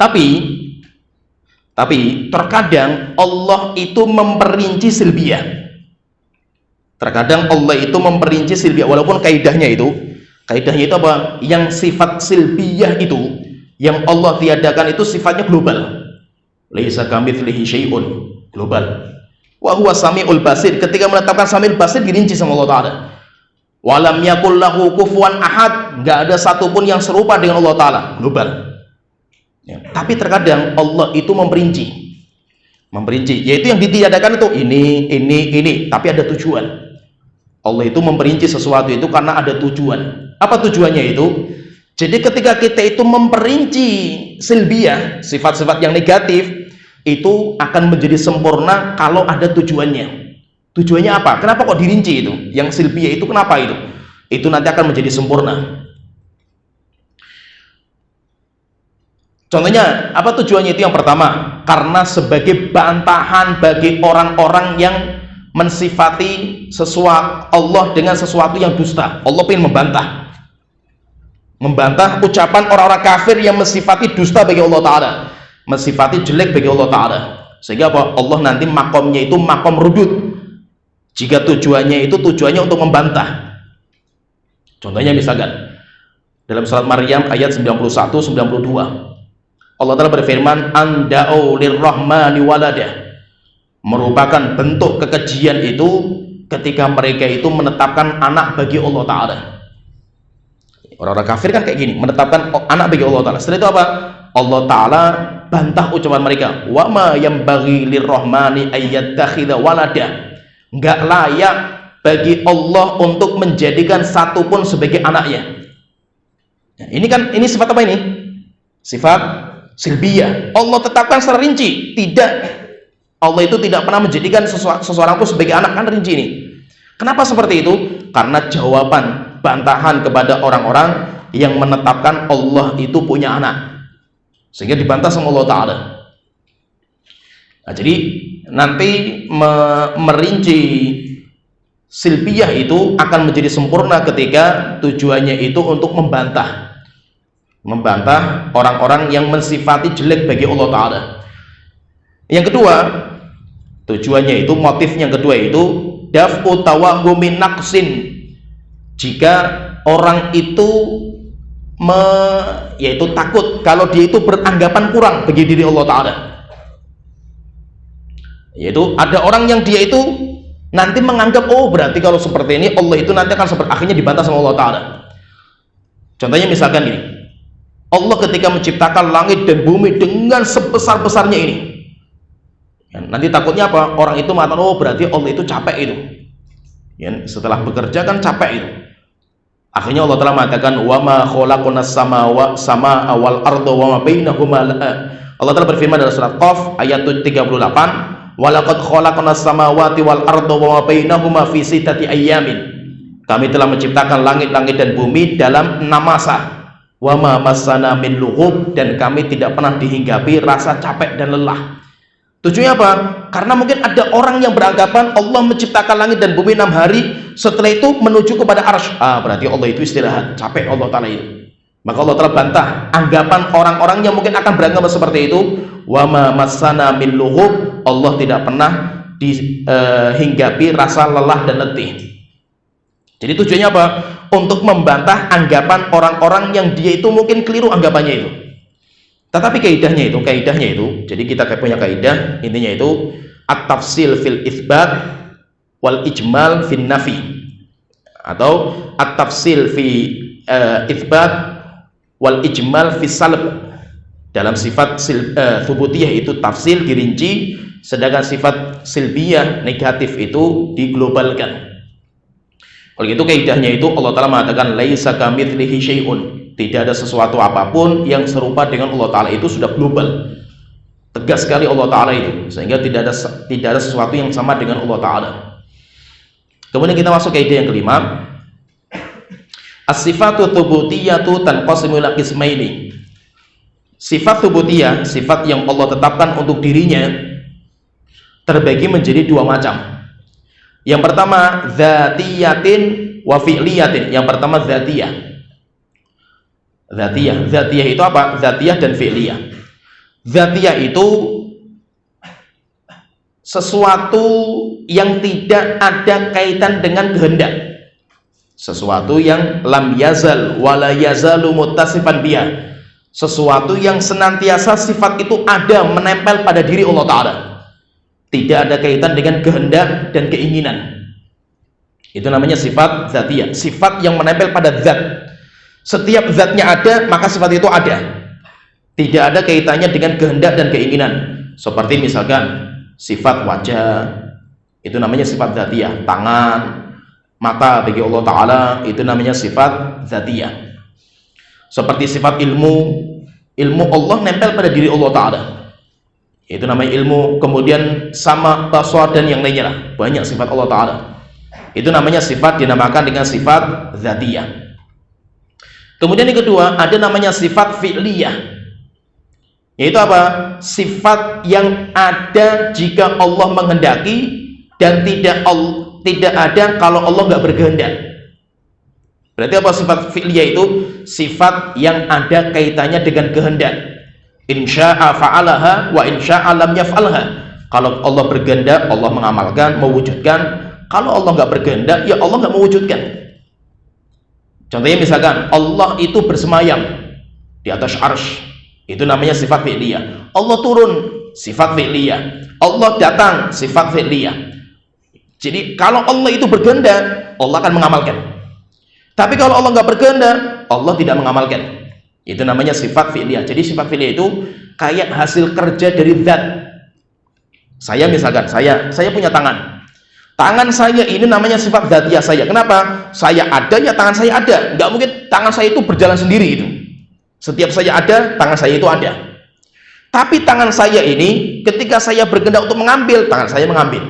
Tapi terkadang Allah itu memperinci silbiyah. Terkadang Allah itu memperinci silbiyah, walaupun kaidahnya itu apa? Yang sifat silbiyah itu yang Allah tiadakan itu sifatnya global. Laisa kamitslihi syai'un, global. Wa huwa samiul basir. Ketika menetapkan samiul basir dirinci sama Allah Ta'ala. Walam yakul lahu kufuwan ahad, enggak ada satupun yang serupa dengan Allah Ta'ala, global. Ya. Tapi terkadang Allah itu memperinci, yaitu yang ditiadakan itu ini, tapi ada tujuan. Allah itu memperinci sesuatu itu karena ada tujuan. Apa tujuannya itu? Jadi ketika kita itu memperinci silbiyah, sifat-sifat yang negatif, itu akan menjadi sempurna kalau ada tujuannya. Tujuannya apa? Kenapa kok dirinci itu? Yang silbiyah itu kenapa itu? Itu nanti akan menjadi sempurna. Contohnya, apa tujuannya itu? Yang pertama, karena sebagai bantahan bagi orang-orang yang mensifati sesuatu Allah dengan sesuatu yang dusta. Allah ingin membantah ucapan orang-orang kafir yang mensifati dusta bagi Allah Ta'ala, mensifati jelek bagi Allah Ta'ala. Sehingga apa? Allah nanti makomnya itu makom rudud. Jika tujuannya untuk membantah, Contohnya misalkan dalam surat Maryam ayat 91-92 Allah Ta'ala berfirman, anda'u lirrahmani waladah, merupakan bentuk kekejian itu ketika mereka itu menetapkan anak bagi Allah Ta'ala. Orang-orang kafir kan kayak gini, menetapkan anak bagi Allah Ta'ala. Setelah itu apa? Allah Ta'ala bantah ucapan mereka, wa ma yanbaghi lirrahmani ayyattakhidha walada, nggak layak bagi Allah untuk menjadikan satu pun sebagai anaknya. Nah, ini sifat apa ini? Sifat silbiyah. Allah tetapkan secara rinci, tidak, Allah itu tidak pernah menjadikan seseorang pun sebagai anak, kan rinci ini. Kenapa seperti itu? Karena jawaban bantahan kepada orang-orang yang menetapkan Allah itu punya anak, sehingga dibantah sama Allah Ta'ala. Nah, jadi nanti merinci silbiyah itu akan menjadi sempurna ketika tujuannya itu untuk membantah orang-orang yang mensifati jelek bagi Allah Ta'ala. Yang kedua, tujuannya itu, motif yang kedua itu daf'u tawahumi naqsin, jika orang itu yaitu takut kalau dia itu beranggapan kurang bagi diri Allah Ta'ala. Yaitu ada orang yang dia itu nanti menganggap, oh berarti kalau seperti ini Allah itu nanti akan seperti, akhirnya dibantah sama Allah Ta'ala. Contohnya misalkan ini, Allah ketika menciptakan langit dan bumi dengan sebesar-besarnya ini, nanti takutnya apa? Orang itu mengatakan, oh berarti Allah itu capek itu, setelah bekerja kan capek itu. Akhirnya Allah Ta'ala mengatakan, wa ma khalaqnas samaa wal arda wa ma bainahuma. Allah Ta'ala berfirman dalam surat Qaf ayat 38, walaqad khalaqnas samawati wal arda wa ma bainahuma fi sittati ayyamin. Kami telah menciptakan langit-langit dan bumi dalam 6 masa. Wa ma massana min lughub, dan kami tidak pernah dihinggapi rasa capek dan lelah. Tujuannya apa? Karena mungkin ada orang yang beranggapan Allah menciptakan langit dan bumi 6 hari, setelah itu menuju kepada arsy. Berarti Allah itu istirahat, capek Allah Ta'ala itu. Maka Allah telah bantah anggapan orang-orang yang mungkin akan beranggapan seperti itu. Wa ma massana min lughub, Allah tidak pernah dihinggapi rasa lelah dan letih. Jadi tujuannya apa? Untuk membantah anggapan orang-orang yang dia itu mungkin keliru anggapannya itu. Tetapi kaidahnya itu, jadi kita punya kaidah, intinya itu at-tafsil fil itsbat wal ijmal fin nafi, atau at-tafsil fi itsbat wal ijmal fi salb. Dalam sifat thubutiyah itu tafsil dirinci, sedangkan sifat silbiyah negatif itu diglobalkan. Kalau gitu kaidahnya itu Allah Ta'ala mengatakan laisa kamitslihi syai'un, tidak ada sesuatu apapun yang serupa dengan Allah Ta'ala, itu sudah global, tegas sekali Allah Ta'ala itu, sehingga tidak ada sesuatu yang sama dengan Allah Ta'ala. Kemudian kita masuk kaidah yang kelima, as-sifatu thubutiyatu tanqasimu ila qismaini. Sifat thubutiyah, sifat yang Allah tetapkan untuk dirinya, terbagi menjadi 2 macam. Yang pertama dzatiyatin wa fi'liyatin. Yang pertama dzatiyah. Dzatiyah itu apa? Dzatiyah dan fi'liyah. Dzatiyah itu sesuatu yang tidak ada kaitan dengan kehendak, sesuatu yang lam yazal wala yazalu muttasifan biha, sesuatu yang senantiasa sifat itu ada menempel pada diri Allah Ta'ala, tidak ada kaitan dengan kehendak dan keinginan. Itu namanya sifat dzatiyah, sifat yang menempel pada zat. Setiap zatnya ada, maka sifat itu ada, tidak ada kaitannya dengan kehendak dan keinginan. Seperti misalkan sifat wajah, itu namanya sifat dzatiyah. Tangan, mata bagi Allah Ta'ala, itu namanya sifat dzatiyah. Seperti sifat ilmu Allah nempel pada diri Allah Ta'ala, itu namanya ilmu. Kemudian sama basar dan yang lainnya lah, banyak sifat Allah Ta'ala, itu namanya sifat, dinamakan dengan sifat dzatiyah. Kemudian yang kedua, ada namanya sifat fi'liyah, yaitu apa? Sifat yang ada jika Allah menghendaki, dan tidak ada kalau Allah nggak berkehendak. Berarti apa sifat fi'liyah itu? Sifat yang ada kaitannya dengan kehendak. Insya'a fa'alaha wa insya'a lam yaf'alha. Kalau Allah berkehendak, Allah mengamalkan, mewujudkan. Kalau Allah nggak berkehendak, ya Allah nggak mewujudkan. Contohnya misalkan Allah itu bersemayam di atas arsy, itu namanya sifat fi'liyah. Allah turun, sifat fi'liyah. Allah datang, sifat fi'liyah. Jadi kalau Allah itu berkehendak, Allah akan mengamalkan. Tapi kalau Allah nggak berkehendak, Allah tidak mengamalkan. Itu namanya sifat fi'liyah. Jadi sifat fi'liyah itu kayak hasil kerja dari zat. Saya misalkan, saya punya tangan. Tangan saya ini namanya sifat dzatiyah saya. Kenapa? Saya ada, ya tangan saya ada. Nggak mungkin tangan saya itu berjalan sendiri itu. Setiap saya ada, tangan saya itu ada. Tapi tangan saya ini, ketika saya berkehendak untuk mengambil, tangan saya mengambil.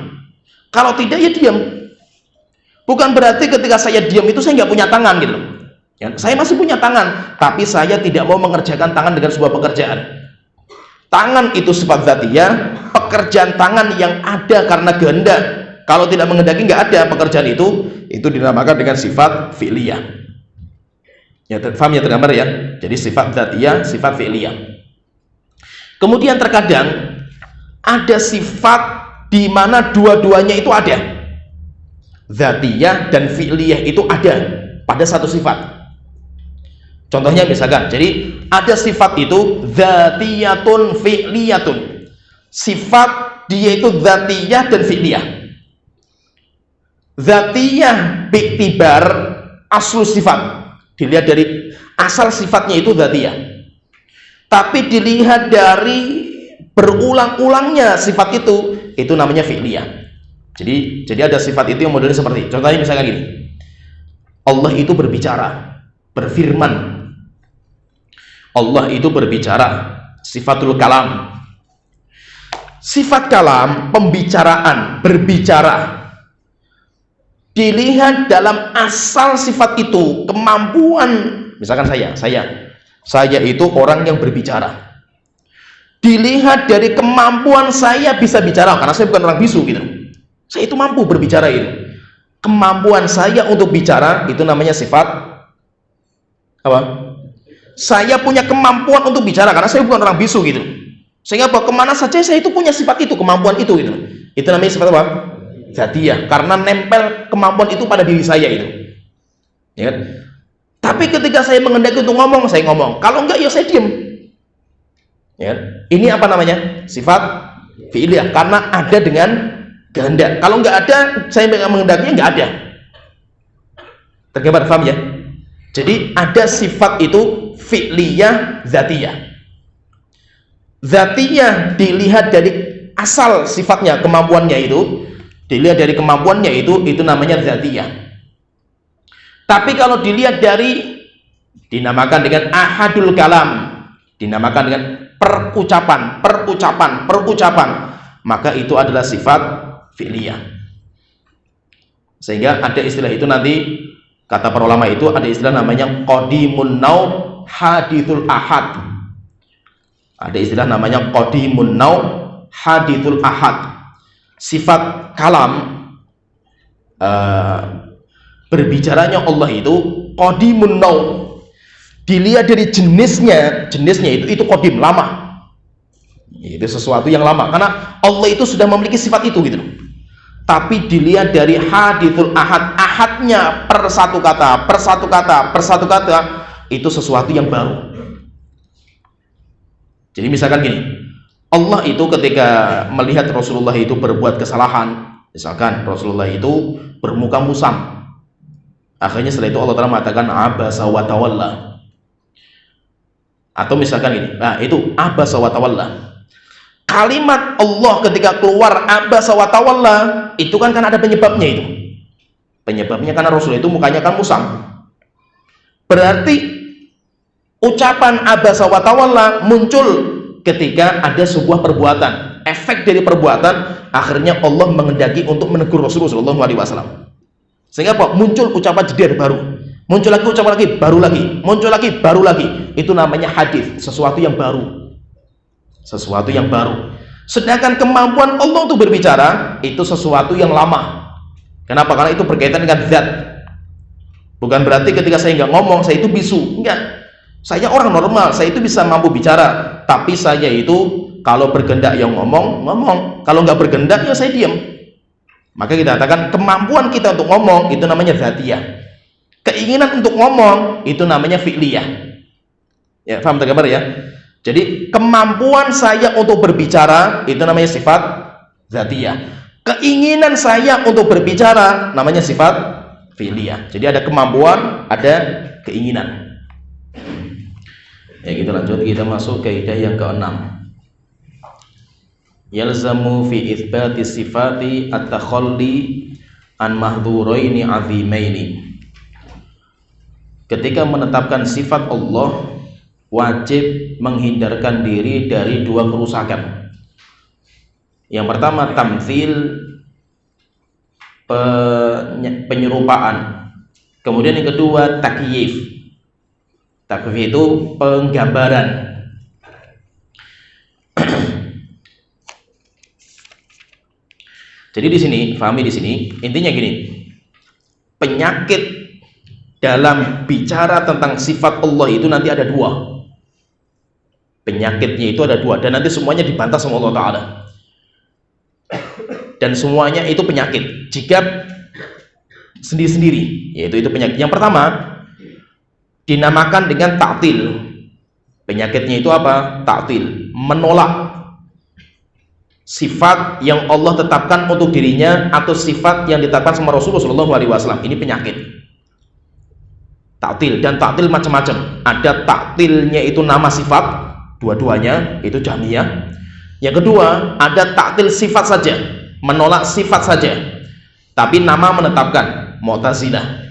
Kalau tidak, ya diam. Bukan berarti ketika saya diam itu saya nggak punya tangan gitu. Ya, saya masih punya tangan, tapi saya tidak mau mengerjakan tangan dengan sebuah pekerjaan. Tangan itu sifat dzatiyah, pekerjaan tangan yang ada karena kehendak. Kalau tidak menghendaki, nggak ada pekerjaan itu dinamakan dengan sifat fi'liyah. Ya, paham ya, tergambar ya. Jadi sifat dzatiyah, sifat fi'liyah. Kemudian terkadang ada sifat di mana dua-duanya itu ada. Dzatiyah dan fi'liyah itu ada pada satu sifat. Contohnya misalkan, jadi ada sifat itu dzatiyatun fi'liyatun. Sifat dia itu dzatiyah dan fi'liyah. Dzatiyah bi'tibar aslu sifat, dilihat dari asal sifatnya itu dzatiyah. Tapi dilihat dari berulang-ulangnya sifat itu namanya fi'liyah. Jadi ada sifat itu yang modelnya seperti, contohnya misalkan gini, Allah itu berbicara, berfirman. Allah itu berbicara, sifatul kalam. Sifat kalam, pembicaraan, berbicara. Dilihat dalam asal sifat itu, kemampuan. Misalkan saya itu orang yang berbicara. Dilihat dari kemampuan saya bisa bicara, karena saya bukan orang bisu gitu. Saya itu mampu berbicara itu. Kemampuan saya untuk bicara itu namanya sifat apa? Saya punya kemampuan untuk bicara karena saya bukan orang bisu gitu. Sehingga kemana saja saya itu punya sifat itu, kemampuan itu gitu. Itu namanya sifat apa? Dzatiyah, karena nempel kemampuan itu pada diri saya itu. Ya kan? Tapi ketika saya menghendaki untuk ngomong, saya ngomong. Kalau enggak, ya saya diam. Ya kan? Ini apa namanya? Sifat fi'liyah, karena ada dengan kehendak. Kalau enggak ada, saya menghendakinya enggak ada. Tergambar, paham ya? Jadi ada sifat itu fi'liyah, dzatiyah. Dzatiyah dilihat dari asal sifatnya, kemampuannya itu, dilihat dari kemampuannya itu namanya dzatiyah. Tapi kalau dilihat dari, dinamakan dengan ahadul kalam, dinamakan dengan perucapan, maka itu adalah sifat fi'liyah. Sehingga ada istilah itu nanti, kata para ulama itu ada istilah namanya qadimun naum hadithul ahad. Ada istilah namanya qadimun naum hadithul ahad. Sifat kalam, berbicaranya Allah itu qadimun naum. Dilihat dari jenisnya itu qadim, lama. Itu sesuatu yang lama, karena Allah itu sudah memiliki sifat itu gitu. Tapi dilihat dari hadithul ahad, ahadnya per satu kata, itu sesuatu yang baru. Jadi misalkan gini, Allah itu ketika melihat Rasulullah itu berbuat kesalahan, misalkan Rasulullah itu bermuka musam, akhirnya setelah itu Allah Ta'ala mengatakan abasa wa tawalla. Atau misalkan gini, nah itu abasa wa tawalla. Kalimat Allah ketika keluar abasa wa tawalla itu kan ada penyebabnya itu. Penyebabnya karena Rasul itu mukanya kan musam. Berarti ucapan abasa wa tawalla muncul ketika ada sebuah perbuatan. Efek dari perbuatan akhirnya Allah menghendaki untuk menegur Rasulullah SAW. Sehingga apa? Muncul ucapan jeder baru. Muncul lagi ucapan lagi, baru lagi. Muncul lagi, baru lagi. Itu namanya hadis, sesuatu yang baru. Sesuatu yang baru. Sedangkan kemampuan Allah untuk berbicara itu sesuatu yang lama. Kenapa? Karena itu berkaitan dengan zat. Bukan berarti ketika saya nggak ngomong saya itu bisu. Enggak. Saya orang normal, saya itu bisa mampu bicara. Tapi saya itu kalau berkehendak yang ngomong. Kalau nggak berkehendak ya saya diam. Maka kita katakan kemampuan kita untuk ngomong itu namanya dzatiyah. Keinginan untuk ngomong itu namanya fi'liyah. Ya, paham tergambar ya? Jadi kemampuan saya untuk berbicara itu namanya sifat dzatiyah. Keinginan saya untuk berbicara namanya sifat fi'liyah. Jadi ada kemampuan, ada keinginan. Ya, kita lanjut, kita masuk kaidah yang keenam. Yalzamu fi itsbati sifati at-takhalli an mahdhuraini azimaini. Ketika menetapkan sifat Allah, wajib menghindarkan diri dari dua kerusakan. Yang pertama tamtsil, penyerupaan. Kemudian yang kedua takyif. Takyif itu penggambaran. Jadi di sini, pahami di sini, intinya gini. Penyakit dalam bicara tentang sifat Allah itu nanti ada dua. Penyakitnya itu ada dua, dan nanti semuanya dibantah sama Allah Ta'ala. Dan semuanya itu penyakit jika sendiri-sendiri, yaitu itu penyakit. Yang pertama dinamakan dengan ta'til. Penyakitnya itu apa? Ta'til, menolak sifat yang Allah tetapkan untuk dirinya atau sifat yang ditetapkan sama Rasulullah SAW. Ini penyakit ta'til, dan ta'til macam-macam. Ada ta'tilnya itu nama sifat, dua-duanya itu Jahmiyah. Yang kedua ada ta'til sifat saja, menolak sifat saja tapi nama menetapkan, Mu'tazilah.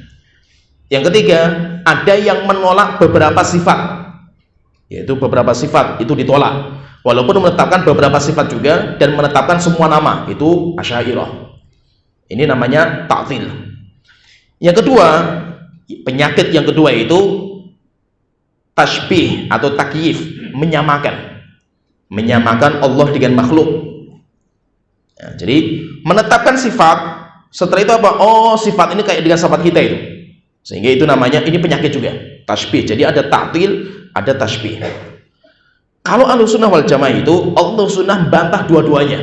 Yang ketiga ada yang menolak beberapa sifat, yaitu beberapa sifat itu ditolak walaupun menetapkan beberapa sifat juga, dan menetapkan semua nama, itu Asy'ariyah. Ini namanya ta'til. Yang kedua, penyakit yang kedua itu tashbih atau takyif, menyamakan Allah dengan makhluk. Ya, jadi menetapkan sifat, setelah itu apa? Oh, sifat ini kayak dengan sifat kita itu, sehingga itu namanya, ini penyakit juga, tashbih. Jadi ada ta'til, ada tashbih. Kalau Ahlussunnah wal Jamaah itu, Ahlussunnah bantah dua-duanya.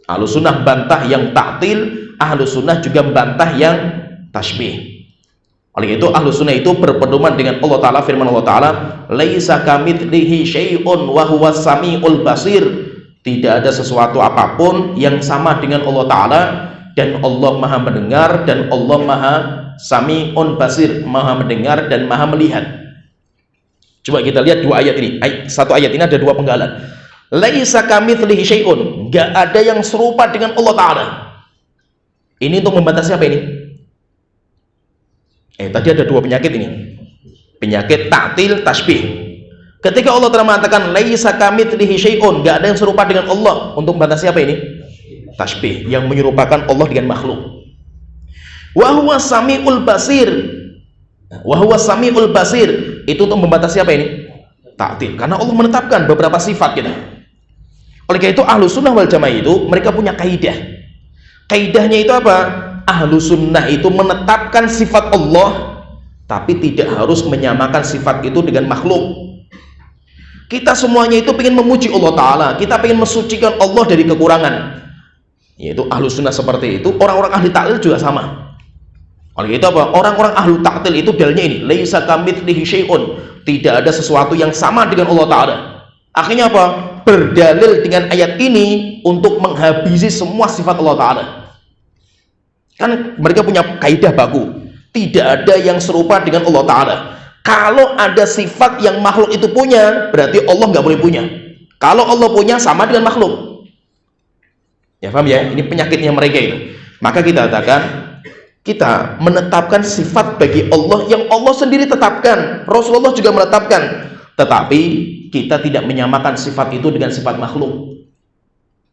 Ahlussunnah bantah yang ta'til, Ahlussunnah juga bantah yang tashbih. Oleh itu Ahlussunnah itu berpedoman dengan Allah Ta'ala, firman Allah Ta'ala, laisa kamitslihi syai'un wa huwas samiul basir. Tidak ada sesuatu apapun yang sama dengan Allah Ta'ala, dan Allah maha mendengar, dan Allah maha sami'un basir, maha mendengar dan maha melihat. Coba kita lihat dua ayat ini. Satu ayat ini ada dua penggalan. Laisa kamitslihi syai'un, enggak ada yang serupa dengan Allah Ta'ala. Ini untuk membantah siapa ini? Tadi ada dua penyakit ini, penyakit ta'til, tashbih. Ketika Allah telah mengatakan laisa kamitslihi syai'un, enggak ada yang serupa dengan Allah, untuk membantah siapa ini? Tashbih, yang menyerupakan Allah dengan makhluk. Wa huwas samiul basir, wa huwas samiul basir, itu untuk membantah siapa ini? Ta'til, karena Allah menetapkan beberapa sifat kita. Oleh karena itu Ahlussunnah wal Jamaah itu mereka punya kaidah. Kaidahnya itu apa? Ahlussunnah itu menetapkan sifat Allah, tapi tidak harus menyamakan sifat itu dengan makhluk. Kita semuanya itu ingin memuji Allah Ta'ala, kita ingin mensucikan Allah dari kekurangan, yaitu Ahlussunnah seperti itu. Orang-orang ahli ta'til juga sama. Oleh itu apa? Orang-orang ahli ta'til itu dalilnya ini, laisa kamitslihi syai'un, tidak ada sesuatu yang sama dengan Allah Ta'ala. Akhirnya apa? Berdalil dengan ayat ini untuk menghabisi semua sifat Allah Ta'ala. Kan mereka punya kaidah baku, tidak ada yang serupa dengan Allah Ta'ala. Kalau ada sifat yang makhluk itu punya, berarti Allah nggak boleh punya. Kalau Allah punya, sama dengan makhluk. Ya, paham ya? Ini penyakitnya mereka itu. Maka kita katakan, kita menetapkan sifat bagi Allah yang Allah sendiri tetapkan, Rasulullah juga menetapkan, tetapi kita tidak menyamakan sifat itu dengan sifat makhluk.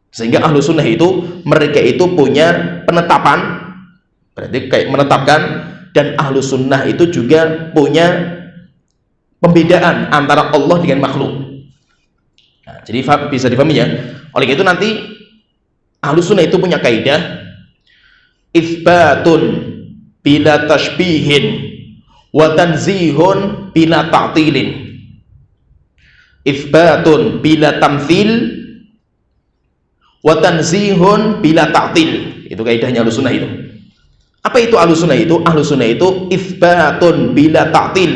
Sehingga Ahlussunnah itu, mereka itu punya penetapan, berarti kayak menetapkan, dan Ahlussunnah itu juga punya pembedaan antara Allah dengan makhluk. Nah, jadi bisa dipahami ya. Oleh itu nanti Ahlussunnah itu punya kaidah itsbatun bila tashbihin wa tanzihun bila ta'tilin. Itsbatun bila tamtsil wa tanzihun bila ta'til. Itu kaidahnya Ahlussunnah itu. Apa itu ahlus sunnah itu? Ahlus sunnah itu itsbatun bila ta'til,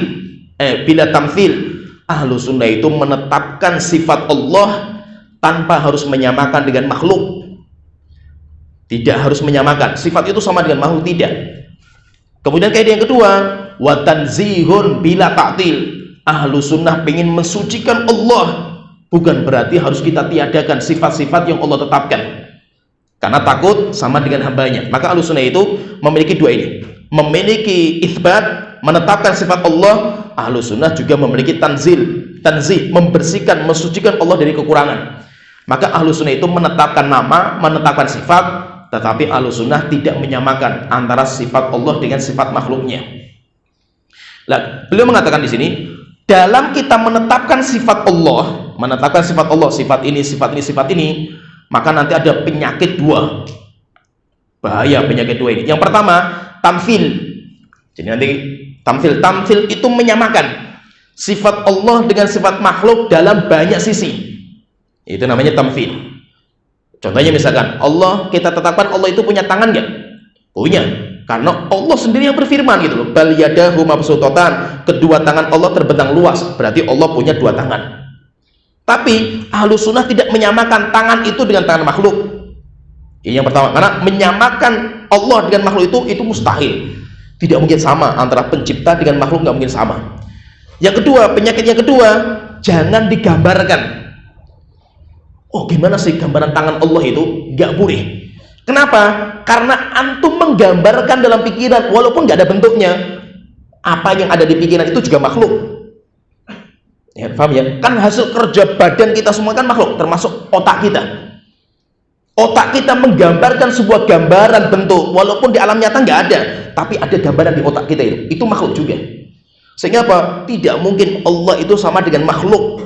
bila tamtsil. Ahlus sunnah itu menetapkan sifat Allah tanpa harus menyamakan dengan makhluk. Tidak harus menyamakan sifat itu sama dengan makhluk, tidak. Kemudian kaidah yang kedua, wa tanzihun bila ta'til. Ahlus sunnah ingin mensucikan Allah, bukan berarti harus kita tiadakan sifat-sifat yang Allah tetapkan karena takut sama dengan hambanya. Maka ahlus sunnah itu memiliki dua ini, memiliki itsbat, menetapkan sifat Allah. Ahlus sunnah juga memiliki tanzih, membersihkan, mensucikan Allah dari kekurangan. Maka ahlus sunnah itu menetapkan nama, menetapkan sifat, tetapi ahlus sunnah tidak menyamakan antara sifat Allah dengan sifat makhluknya. Nah, beliau mengatakan di sini, dalam kita menetapkan sifat Allah, sifat ini, sifat ini, maka nanti ada penyakit dua. Bahaya penyakit dua ini. Yang pertama, tamfil. Jadi nanti tamfil itu menyamakan sifat Allah dengan sifat makhluk dalam banyak sisi. Itu namanya tamfil. Contohnya misalkan Allah, kita tetapkan Allah itu punya tangan nggak? Punya. Karena Allah sendiri yang berfirman gitu loh, bal yadahu mabsutatan, kedua tangan Allah terbentang luas, berarti Allah punya dua tangan. Tapi ahlus sunnah tidak menyamakan tangan itu dengan tangan makhluk. Ini yang pertama, karena menyamakan Allah dengan makhluk itu mustahil, tidak mungkin sama. Antara pencipta dengan makhluk nggak mungkin sama. Yang kedua, penyakit yang kedua, jangan digambarkan. Oh, gimana sih gambaran tangan Allah itu? Nggak boleh. Kenapa? Karena antum menggambarkan dalam pikiran walaupun nggak ada bentuknya. Apa yang ada di pikiran itu juga makhluk. Ya, paham ya? Kan hasil kerja badan kita semua kan makhluk, termasuk otak kita. Otak kita menggambarkan sebuah gambaran bentuk walaupun di alam nyata nggak ada, tapi ada gambaran di otak kita itu makhluk juga. Sehingga apa? Tidak mungkin Allah itu sama dengan makhluk.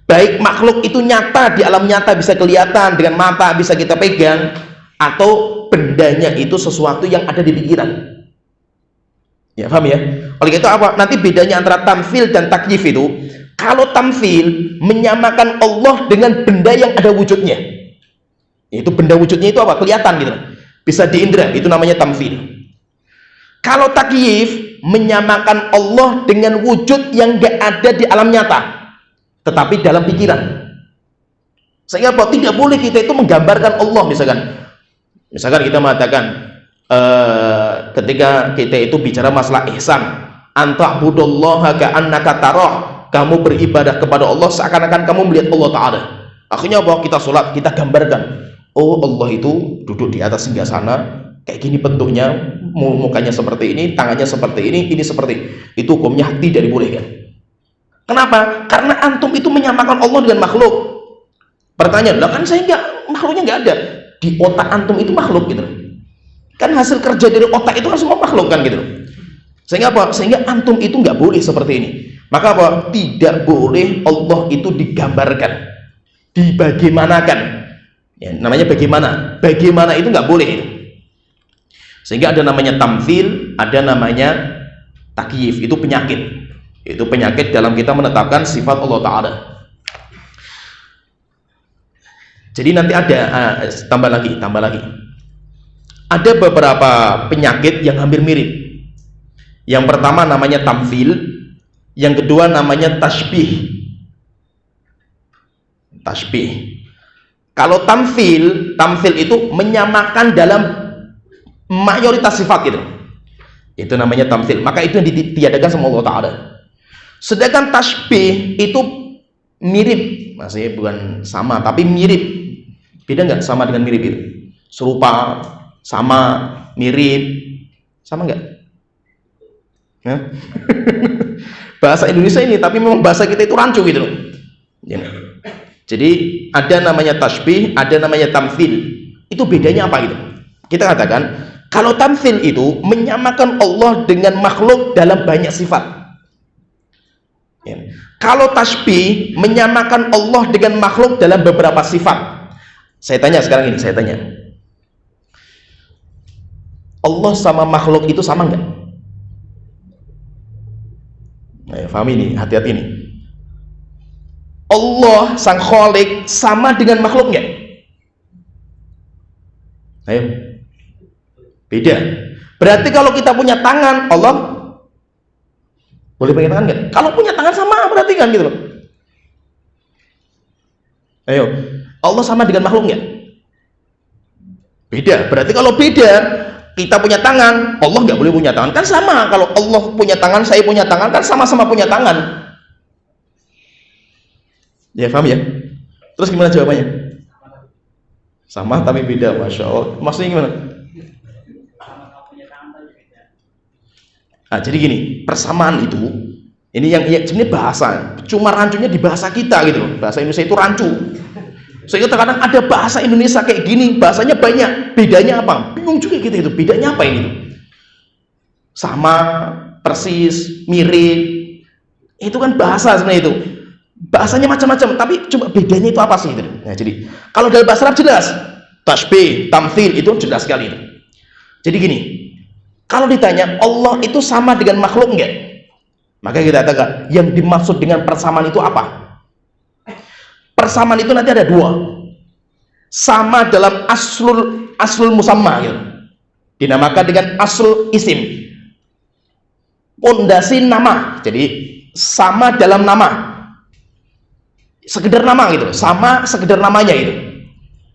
Baik makhluk itu nyata di alam nyata, bisa kelihatan dengan mata, bisa kita pegang, atau bendanya itu sesuatu yang ada di pikiran. Ya, paham ya? Oleh itu apa? Nanti bedanya antara tamfil dan takyif itu, kalau tamfil menyamakan Allah dengan benda yang ada wujudnya. Itu benda wujudnya itu apa? Kelihatan gitu. Bisa diindra, itu namanya tamfil. Kalau takyif menyamakan Allah dengan wujud yang gak ada di alam nyata, tetapi dalam pikiran. Sehingga apa? Tidak boleh kita itu menggambarkan Allah Misalkan kita mengatakan ketika kita itu bicara masalah ihsan, anta'budallaha ka'annaka tarah, kamu beribadah kepada Allah seakan-akan kamu melihat Allah Ta'ala. Akhirnya bahwa kita sholat, kita gambarkan, oh Allah itu duduk di atas singgasana, kayak gini bentuknya, mukanya seperti ini, tangannya seperti ini seperti itu. Hukumnya tidak dibolehkan. Kenapa? Karena antum itu menyamakan Allah dengan makhluk. Pertanyaan, lah kan saya makhluknya nggak ada. Di otak antum itu makhluk gitu. Kan hasil kerja dari otak itu kan semua makhluk kan gitu. Sehingga apa? Sehingga antum itu nggak boleh seperti ini. Maka apa? Tidak boleh Allah itu digambarkan, dibagaimanakan. Ya, namanya bagaimana? Bagaimana itu nggak boleh. Sehingga ada namanya tamfil, ada namanya takyif. Itu penyakit. Itu penyakit dalam kita menetapkan sifat Allah Ta'ala. Jadi nanti ada tambah lagi. Ada beberapa penyakit yang hampir mirip. Yang pertama namanya tamfil, yang kedua namanya tasbih. Kalau tamfil itu menyamakan dalam mayoritas sifat gitu. Itu namanya tamfil. Maka itu yang ditiadakan sama Allah Ta'ala. Sedangkan tasbih itu mirip, maksudnya bukan sama, tapi mirip. Beda nggak sama dengan mirip itu? Serupa, sama, mirip, sama nggak? Ya? Bahasa Indonesia ini, tapi memang bahasa kita itu rancu gitu loh. Ya. Jadi ada namanya tasbih, ada namanya tamfil. Itu bedanya apa gitu? Kita katakan kalau tamfil itu menyamakan Allah dengan makhluk dalam banyak sifat. Ya. Kalau tasbih menyamakan Allah dengan makhluk dalam beberapa sifat. Saya tanya sekarang ini, Allah sama makhluk itu sama nggak? Nah, paham ini, hati-hati ini. Allah sang Khalik sama dengan makhluk nggak? Ayo, beda. Berarti kalau kita punya tangan, Allah boleh pakai tangan nggak? Kalau punya tangan sama berarti kan gitu loh. Ayo, Allah sama dengan makhluk nggak? Beda. Berarti kalau beda, kita punya tangan, Allah nggak boleh punya tangan. Kan sama. Kalau Allah punya tangan, saya punya tangan, kan sama-sama punya tangan. Ya, paham ya? Terus gimana jawabannya? Sama tapi beda, Masya Allah. Maksudnya gimana? Nah, jadi gini, persamaan itu, ini yang sebenarnya bahasa, cuma rancunya di bahasa kita gitu loh. Bahasa Indonesia itu rancu. Sehingga terkadang ada bahasa Indonesia kayak gini, bahasanya banyak, bedanya apa? Bingung juga kita itu, bedanya apa ini? Sama, persis, mirip, itu kan bahasa sebenarnya itu. Bahasanya macam-macam, tapi coba bedanya itu apa sih itu? Nah, jadi kalau dalam bahasa Arab jelas, tasbih, tamthil itu jelas sekali itu. Jadi gini, kalau ditanya Allah itu sama dengan makhluk enggak? Maka kita katakan yang dimaksud dengan persamaan itu apa? Persamaan itu nanti ada dua. Sama dalam aslul musamma gitu. Dinamakan dengan aslul isim. Pondasi nama. Jadi sama dalam nama. Sekedar nama gitu, sama sekedar namanya itu.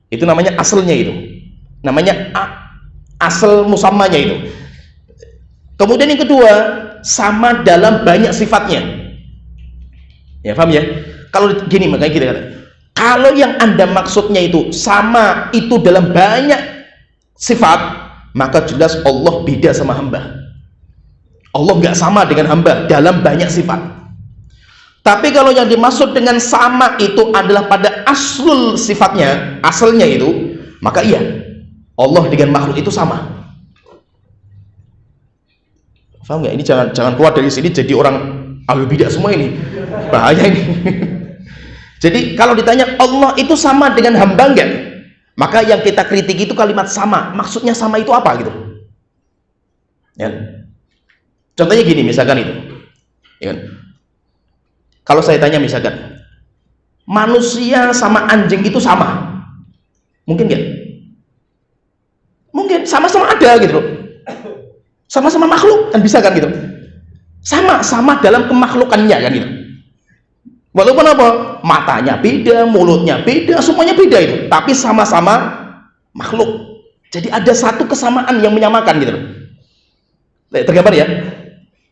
Itu namanya asalnya itu. Namanya asal musammanya itu. Kemudian yang kedua, sama dalam banyak sifatnya. Ya, paham ya? Kalau gini makanya kita kata, kalau yang Anda maksudnya itu sama itu dalam banyak sifat, maka jelas Allah beda sama hamba. Allah nggak sama dengan hamba dalam banyak sifat. Tapi kalau yang dimaksud dengan sama itu adalah pada aslul sifatnya, asalnya itu, maka iya, Allah dengan makhluk itu sama. Paham nggak? Ini jangan keluar dari sini jadi orang ahlul bidah semua ini, bahaya ini. Jadi kalau ditanya Allah itu sama dengan hamba nggak? Maka yang kita kritik itu kalimat sama. Maksudnya sama itu apa gitu? Ya. Contohnya gini, misalkan itu, ya kan? Kalau saya tanya misalkan, manusia sama anjing itu sama, mungkin nggak? Mungkin, sama-sama ada gitu loh. Sama-sama makhluk kan bisa kan gitu. Sama dalam kemakhlukannya kan gitu. Walaupun apa? Matanya beda, mulutnya beda, semuanya beda itu, tapi sama-sama makhluk. Jadi ada satu kesamaan yang menyamakan gitu loh. Tergambar ya?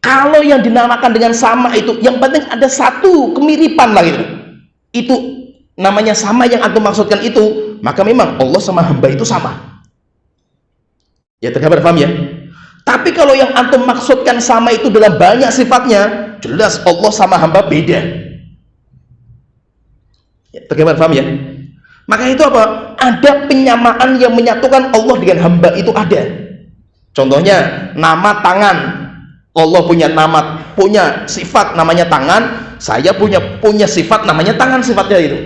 Kalau yang dinamakan dengan sama itu, yang penting ada satu kemiripan lah gitu. Itu namanya sama yang antum maksudkan itu, maka memang Allah sama hamba itu sama. Ya, tergambar, paham ya? Tapi kalau yang antum maksudkan sama itu dalam banyak sifatnya, jelas Allah sama hamba beda. Ya, tergambar, paham ya? Maka itu apa? Ada penyamaan yang menyatukan Allah dengan hamba itu ada. Contohnya nama tangan. Allah punya nama, punya sifat namanya tangan, saya punya sifat namanya tangan, sifatnya itu.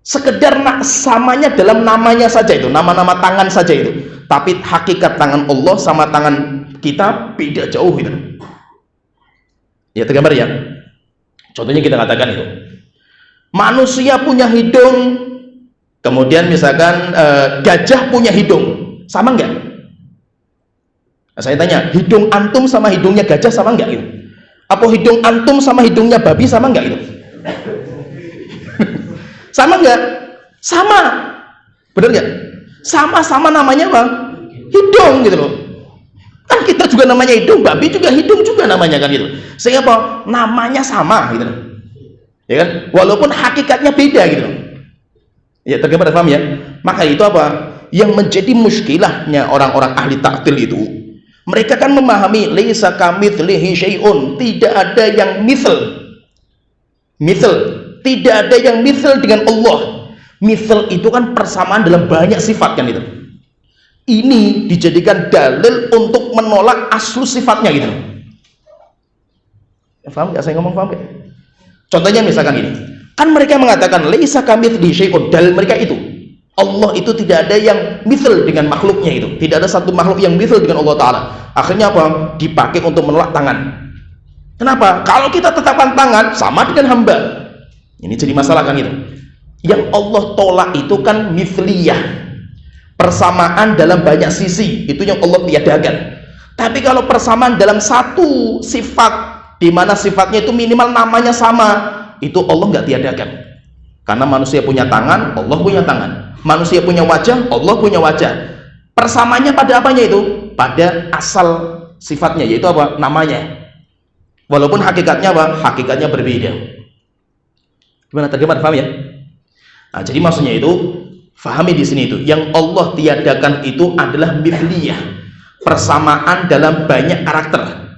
Sekedar samanya dalam namanya saja itu, nama-nama tangan saja itu. Tapi hakikat tangan Allah sama tangan kita beda jauh itu. Ya, tergambar ya. Contohnya kita katakan itu. Manusia punya hidung, kemudian misalkan gajah punya hidung, sama enggak? Nah, saya tanya, hidung antum sama hidungnya gajah sama enggak gitu? Apa hidung antum sama hidungnya babi sama enggak gitu? Sama enggak? Sama. Bener enggak? Sama-sama namanya apa? Hidung gitu loh. Kan kita juga namanya hidung, babi juga hidung juga namanya kan gitu. Sehingga apa? Namanya sama gitu loh. Ya kan? Walaupun hakikatnya beda gitu loh. Ya, tergambar, paham ya? Maka itu apa? Yang menjadi muskilahnya orang-orang ahli ta'til itu, mereka kan memahami laisa kamitslihi syai'un, tidak ada yang misal, tidak ada yang misal dengan Allah. Misal itu kan persamaan dalam banyak sifat kan itu. Ini dijadikan dalil untuk menolak aslu sifatnya gitu. Ya, paham nggak saya ngomong, paham nggak? Contohnya misalkan ini, kan mereka mengatakan laisa kamitslihi syai'un, dalil mereka itu Allah itu tidak ada yang misal dengan makhluknya itu, tidak ada satu makhluk yang misal dengan Allah Ta'ala. Akhirnya apa? Dipakai untuk menolak tangan. Kenapa? Kalau kita tetapkan tangan sama dengan hamba, ini jadi masalah kan itu. Yang Allah tolak itu kan misliyah. Persamaan dalam banyak sisi itu yang Allah tiadakan. Tapi kalau persamaan dalam satu sifat, di mana sifatnya itu minimal namanya sama, itu Allah nggak tiadakan. Karena manusia punya tangan, Allah punya tangan. Manusia punya wajah, Allah punya wajah. Persamaannya pada apanya itu? Pada asal sifatnya, yaitu apa? Namanya. Walaupun hakikatnya apa? Hakikatnya berbeda. Gimana terjemah? Paham ya? Nah, jadi maksudnya itu, fahami di sini itu, yang Allah tiadakan itu adalah mithliyah, persamaan dalam banyak karakter,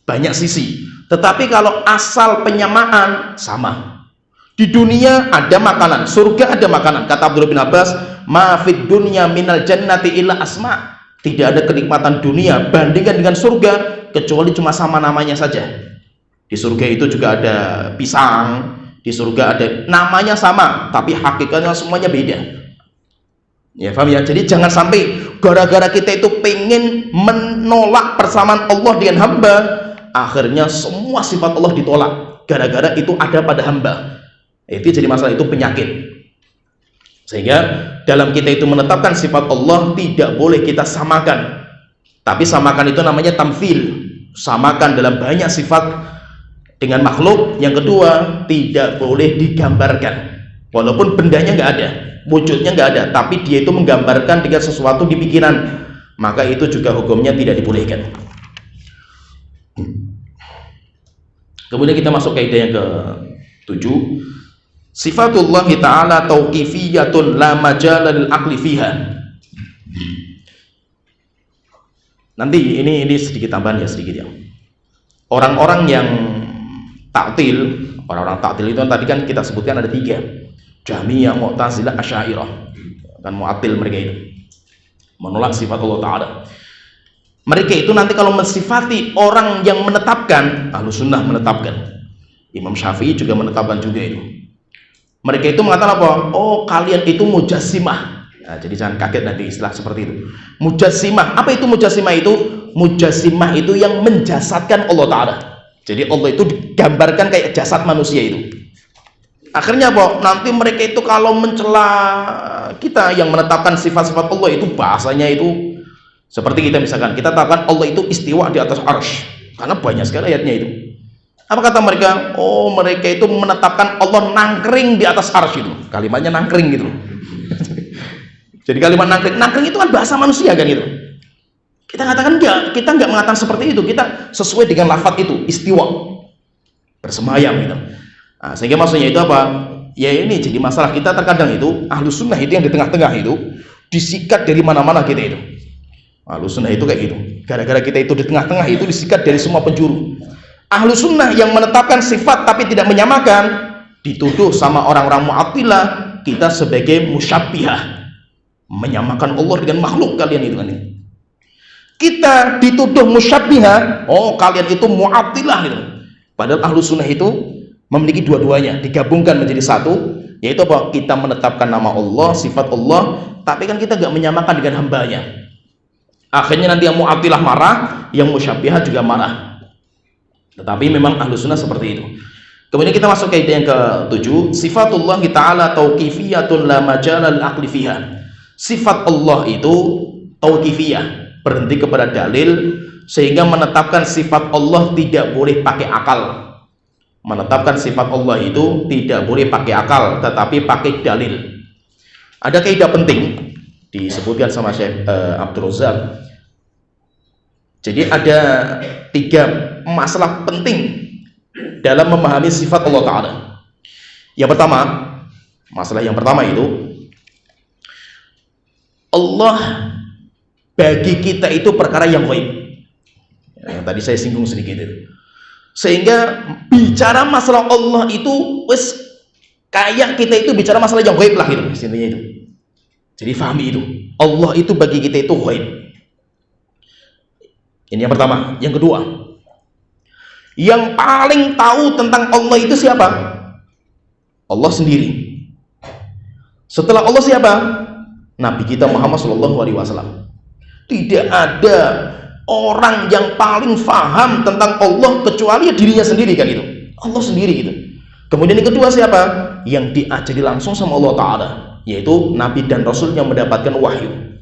banyak sisi. Tetapi kalau asal penyamaan sama. Di dunia ada makanan, surga ada makanan. Kata Abdullah bin Abbas, ma fid dunya minal jannati illa asma. Tidak ada kenikmatan dunia bandingkan dengan surga kecuali cuma sama namanya saja. Di surga itu juga ada pisang, di surga ada namanya sama, tapi hakikatnya semuanya beda. Ya, paham ya? Jadi jangan sampai gara-gara kita itu pengen menolak persamaan Allah dengan hamba, akhirnya semua sifat Allah ditolak gara-gara itu ada pada hamba. Itu jadi masalah, itu penyakit. Sehingga dalam kita itu menetapkan sifat Allah tidak boleh kita samakan. Tapi samakan itu namanya tamthil, samakan dalam banyak sifat dengan makhluk. Yang kedua, tidak boleh digambarkan. Walaupun bendanya nggak ada, wujudnya nggak ada, tapi dia itu menggambarkan dengan sesuatu di pikiran, maka itu juga hukumnya tidak dibolehkan. Kemudian kita masuk kaidah yang ke-7. Sifatullah ta'ala tauqifiyatun la majala lil aqli fiha. Nanti ini sedikit tambahan ya, sedikit ya. Orang-orang yang ta'til, orang-orang ta'til itu tadi kan kita sebutkan ada 3. Jahmiyah, Mu'tazilah, Asy'ariyah. Kan mu'attil mereka itu. Menolak sifat Allah Ta'ala. Mereka itu nanti kalau mensifati orang yang menetapkan, Ahlus Sunnah menetapkan. Imam Syafi'i juga menetapkan juga itu. Mereka itu mengatakan apa? Oh, kalian itu mujassimah. Nah, jadi jangan kaget nanti istilah seperti itu. Mujassimah. Apa itu mujassimah itu? Mujassimah itu yang menjasadkan Allah Ta'ala. Jadi Allah itu digambarkan kayak jasad manusia itu. Akhirnya apa? Nanti mereka itu kalau mencela kita yang menetapkan sifat-sifat Allah itu, bahasanya itu seperti kita misalkan, kita katakan Allah itu istiwa di atas arsy. Karena banyak sekali ayatnya itu. Apa kata mereka? Oh, mereka itu menetapkan Allah nangkring di atas arsy itu. Kalimatnya nangkring gitu. Jadi kalimat nangkring itu kan bahasa manusia kan gitu. Kita katakan enggak, kita enggak mengatakan seperti itu. Kita sesuai dengan lafaz itu, istiwa, bersemayam gitu. Nah, sehingga maksudnya itu apa? Ya ini jadi masalah kita terkadang itu Ahlus Sunnah itu yang di tengah-tengah itu disikat dari mana-mana kita itu. Ahlus Sunnah itu kayak gitu. Gara-gara kita itu di tengah-tengah itu disikat dari semua penjuru. Ahlus Sunnah yang menetapkan sifat tapi tidak menyamakan, dituduh sama orang-orang Mu'attilah kita sebagai musyabbihah, menyamakan Allah dengan makhluk kalian itu kan. Kita dituduh musyabbihah, oh kalian itu Mu'attilah gitu. Padahal Ahlus Sunnah itu memiliki dua-duanya, digabungkan menjadi satu, yaitu apa? Kita menetapkan nama Allah, sifat Allah, tapi kan kita nggak menyamakan dengan hambanya. Akhirnya nanti yang Mu'attilah marah, yang musyabbihah juga marah. Tetapi memang Ahlus Sunnah seperti itu. Kemudian kita masuk ke ide yang ke-7. Sifatullah ta'ala tauqifiyatun la majala lil aqli fiha. Sifat Allah itu tauqifiyah, berhenti kepada dalil, sehingga menetapkan sifat Allah tidak boleh pakai akal. Menetapkan sifat Allah itu tidak boleh pakai akal, tetapi pakai dalil. Ada kaidah penting disebutkan sama Syekh Abdul Razak. Jadi ada 3 masalah penting dalam memahami sifat Allah Ta'ala. Yang pertama, masalah yang pertama itu, Allah bagi kita itu perkara yang gaib. Yang tadi saya singgung sedikit itu. Sehingga bicara masalah Allah itu wes kayak kita itu bicara masalah yang gaib lah gitu, intinya itu. Jadi fahami itu. Allah itu bagi kita itu gaib. Ini yang pertama. Yang kedua, yang paling tahu tentang Allah itu siapa? Allah sendiri. Setelah Allah siapa? Nabi kita Muhammad SAW. Tidak ada orang yang paling paham tentang Allah kecuali dirinya sendiri kan itu. Allah sendiri gitu. Kemudian yang kedua siapa? Yang diajari langsung sama Allah Ta'ala. yaitu Nabi dan Rasul yang mendapatkan wahyu.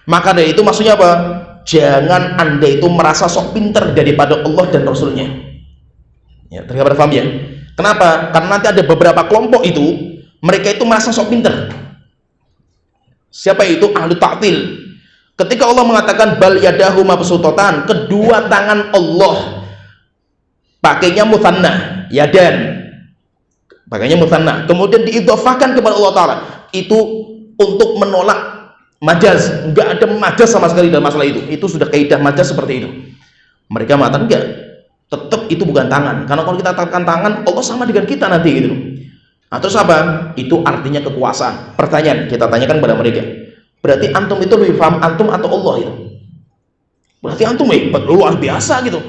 Maka dari itu maksudnya apa? Jangan Anda itu merasa sok pinter daripada Allah dan Rasulnya. Ya, tergambar paham ya? Kenapa? Karena nanti ada beberapa kelompok itu, mereka itu merasa sok pinter. Siapa itu? Ahlu ta'til. Ketika Allah mengatakan bal yadahu mabsutatan, kedua tangan Allah, pakainya mutsanna, yadan, pakainya mutsanna, kemudian diidhofahkan kepada Allah Ta'ala, itu untuk menolak majaz. Enggak ada majaz sama sekali dalam masalah itu sudah kaidah majaz seperti itu. Mereka mengatakan enggak, tetap itu bukan tangan, karena kalau kita katakan tangan, Allah sama dengan kita nanti gitu. Atau apa? Itu artinya kekuasaan. Pertanyaan kita tanyakan kepada mereka, berarti antum itu lebih paham antum atau Allah itu? Berarti antum luar biasa gitu.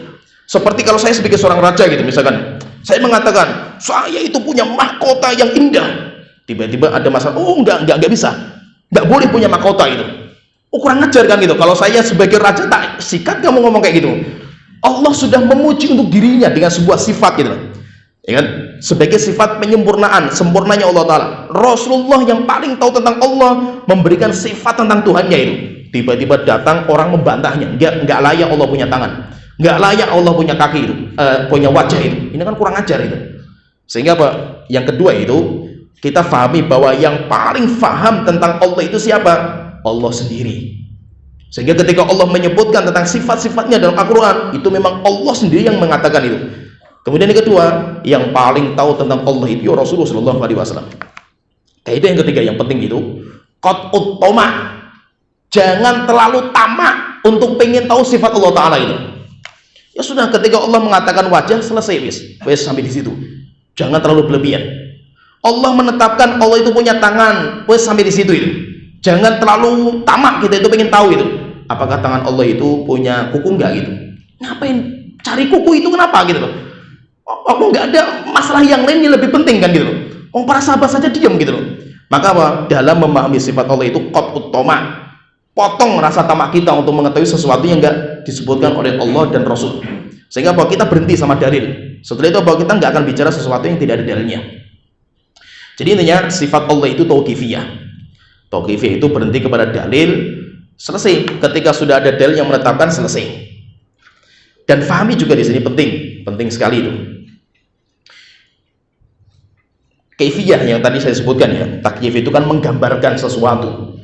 Seperti kalau saya sebagai seorang raja gitu, misalkan saya mengatakan saya itu punya mahkota yang indah, tiba-tiba ada masalah, oh enggak bisa, enggak boleh punya mahkota gitu. Oh, kurang ajar kan gitu. Kalau saya sebagai raja tak sikat kamu ngomong kayak gitu. Allah sudah memuji untuk dirinya dengan sebuah sifat gitu, ya kan? Sebagai sifat penyempurnaan, sempurnanya Allah Ta'ala. Rasulullah yang paling tahu tentang Allah memberikan sifat tentang Tuhannya itu. Tiba-tiba datang orang membantahnya, enggak layak Allah punya tangan, enggak layak Allah punya kaki itu, punya wajah itu. Ini kan kurang ajar itu. Sehingga apa? Yang kedua itu, kita fahami bahwa yang paling faham tentang Allah itu siapa? Allah sendiri. Sehingga ketika Allah menyebutkan tentang sifat-sifatnya dalam Al-Quran, itu memang Allah sendiri yang mengatakan itu. Kemudian yang kedua, yang paling tahu tentang Allah itu ya Rasulullah SAW. Kaidah yang ketiga yang penting itu, qat'ut tama'. Jangan terlalu tamak untuk pengen tahu sifat Allah Ta'ala itu. Ya sudah, ketika Allah mengatakan wajah, selesai wis sampai di situ. Jangan terlalu berlebihan. Allah menetapkan Allah itu punya tangan, wis sampai di situ itu. Jangan terlalu tamak kita itu pengen tahu itu. Apakah tangan Allah itu punya kuku enggak gitu? Ngapain cari kuku itu, kenapa gitu loh? Allah nggak ada masalah yang lain yang lebih penting kan gitu loh. Para sahabat saja diam gitu loh. Maka apa? Dalam memahami sifat Allah itu qat'ut tama'. Potong rasa tamak kita untuk mengetahui sesuatu yang enggak disebutkan oleh Allah dan Rasul. Sehingga bahwa kita berhenti sama dalil. Setelah itu bahwa kita nggak akan bicara sesuatu yang tidak ada dalilnya. Jadi intinya sifat Allah itu tauqifiyah. Tauqifiyah itu berhenti kepada dalil, selesai. Ketika sudah ada dalil yang menetapkan, selesai. Dan fahami juga di sini penting sekali itu. Kaifiyah yang tadi saya sebutkan ya, takyif itu kan menggambarkan sesuatu.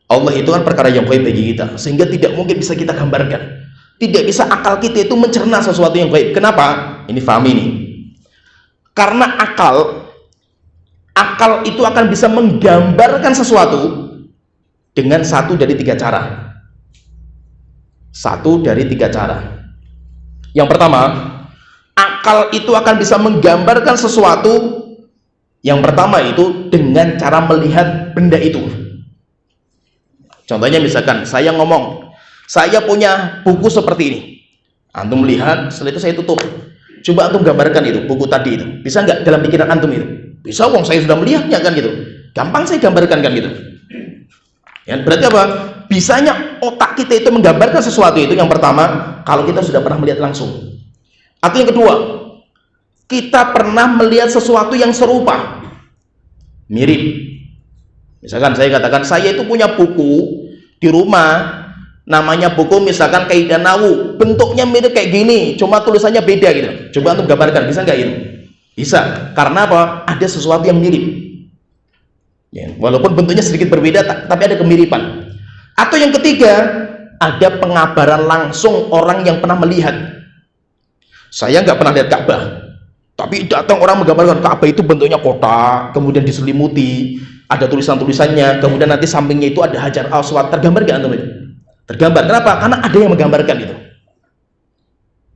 Allah itu kan perkara yang gaib bagi kita, sehingga tidak mungkin bisa kita gambarkan. Tidak bisa akal kita itu mencerna sesuatu yang gaib. Kenapa? Ini fahami nih. Karena akal itu akan bisa menggambarkan sesuatu dengan satu dari tiga cara. Satu dari tiga cara. Yang pertama, akal itu akan bisa menggambarkan sesuatu. Yang pertama itu dengan cara melihat benda itu. Contohnya misalkan saya ngomong, saya punya buku seperti ini. Antum lihat, setelah itu saya tutup. Coba antum gambarkan itu, buku tadi itu. Bisa nggak dalam pikiran antum itu? Bisa, wong saya sudah melihatnya kan gitu. Gampang saya gambarkan kan gitu. Ya, berarti apa? Bisanya otak kita itu menggambarkan sesuatu itu yang pertama, kalau kita sudah pernah melihat langsung. Atau yang kedua, kita pernah melihat sesuatu yang serupa, mirip. Misalkan saya katakan, saya itu punya buku di rumah, namanya buku misalkan Kaidah Nahu, bentuknya mirip kayak gini, cuma tulisannya beda gitu. Coba antum gambarkan, bisa nggak itu? Bisa. Karena apa? Ada sesuatu yang mirip. Ya, walaupun bentuknya sedikit berbeda, tapi ada kemiripan. Atau yang ketiga, ada pengabaran langsung orang yang pernah melihat. Saya nggak pernah lihat Ka'bah, tapi datang orang menggambarkan Ka'bah itu bentuknya kotak, kemudian diselimuti, ada tulisan-tulisannya, kemudian nanti sampingnya itu ada Hajar Aswad. Tergambar gak antum itu? Tergambar. Kenapa? Karena ada yang menggambarkan itu.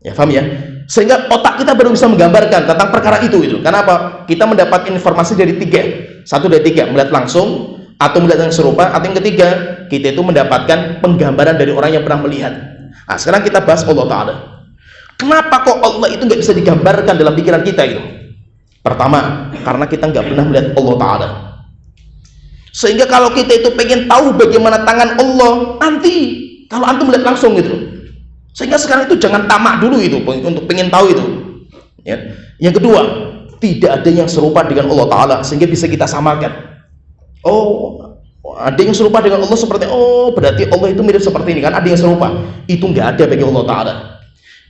Ya, paham ya? Sehingga otak kita baru bisa menggambarkan tentang perkara itu. Kenapa? Kita mendapat informasi dari tiga. Satu dari tiga, melihat langsung, atau melihat yang serupa, atau yang ketiga, kita itu mendapatkan penggambaran dari orang yang pernah melihat. Nah, sekarang kita bahas Allah Ta'ala. Kenapa kok Allah itu nggak bisa digambarkan dalam pikiran kita itu? Pertama, karena kita nggak pernah melihat Allah Ta'ala. Sehingga kalau kita itu pengen tahu bagaimana tangan Allah, nanti kalau antum melihat langsung gitu. Sehingga sekarang itu jangan tamak dulu itu untuk pengen tahu itu. Ya. Yang kedua, tidak ada yang serupa dengan Allah Ta'ala sehingga bisa kita samakan. Oh, ada yang serupa dengan Allah seperti, oh berarti Allah itu mirip seperti ini kan, ada yang serupa. Itu nggak ada bagi Allah Ta'ala.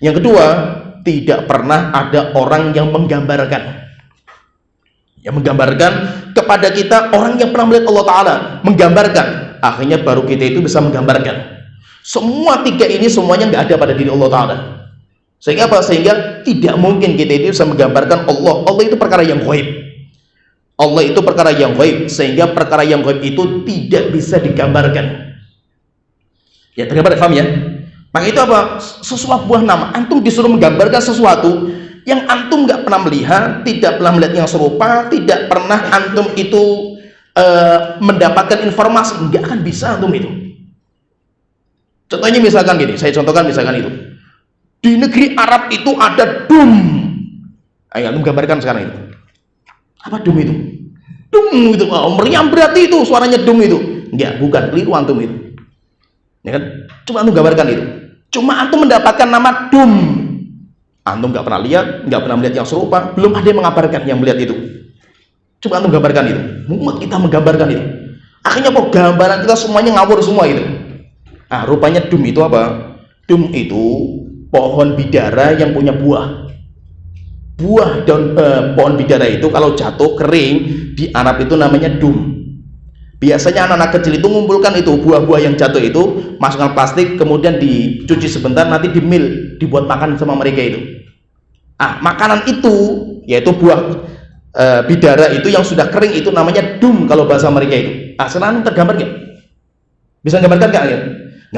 Yang kedua, tidak pernah ada orang yang menggambarkan kepada kita, orang yang pernah melihat Allah Ta'ala menggambarkan, akhirnya baru kita itu bisa menggambarkan. Semua tiga ini semuanya nggak ada pada diri Allah Ta'ala. Sehingga apa? Sehingga tidak mungkin kita itu bisa menggambarkan Allah. Allah itu perkara yang gaib. Allah itu perkara yang gaib, sehingga perkara yang gaib itu tidak bisa digambarkan. Ya, tergambar, paham ya? Maka itu apa? Sesuatu buah nama. Antum disuruh menggambarkan sesuatu yang antum nggak pernah melihat, tidak pernah melihat yang serupa, tidak pernah antum itu mendapatkan informasi, nggak akan bisa antum itu. Contohnya misalkan gini, saya contohkan misalkan itu. Di negeri Arab itu ada dum. Ayo antum gambarkan sekarang itu. Apa dum itu? Dum itu, oh, meriam berarti itu suaranya dum itu. Enggak, bukan, keliru antum itu. Ya kan? Cuma antum gambarkan itu. Cuma antum mendapatkan nama dum. Antum nggak pernah lihat, nggak pernah melihat yang serupa, belum ada yang mengabarkan yang melihat itu. Coba antum gambarkan itu. Mumet kita menggambarkan itu. Akhirnya kok gambaran kita semuanya ngawur semua itu. Ah, rupanya dum itu apa? Dum itu pohon bidara yang punya buah. Buah daun pohon bidara itu kalau jatuh kering di Arab itu namanya dum. Biasanya anak-anak kecil itu mengumpulkan itu buah-buah yang jatuh itu, masukkan plastik, kemudian dicuci sebentar, nanti dimil, dibuat makan sama mereka itu. Ah, makanan itu yaitu buah bidara itu yang sudah kering itu namanya dum kalau bahasa mereka itu. Ah, sekarang tergambar nggak? Bisa gambarkan nggak? Ya?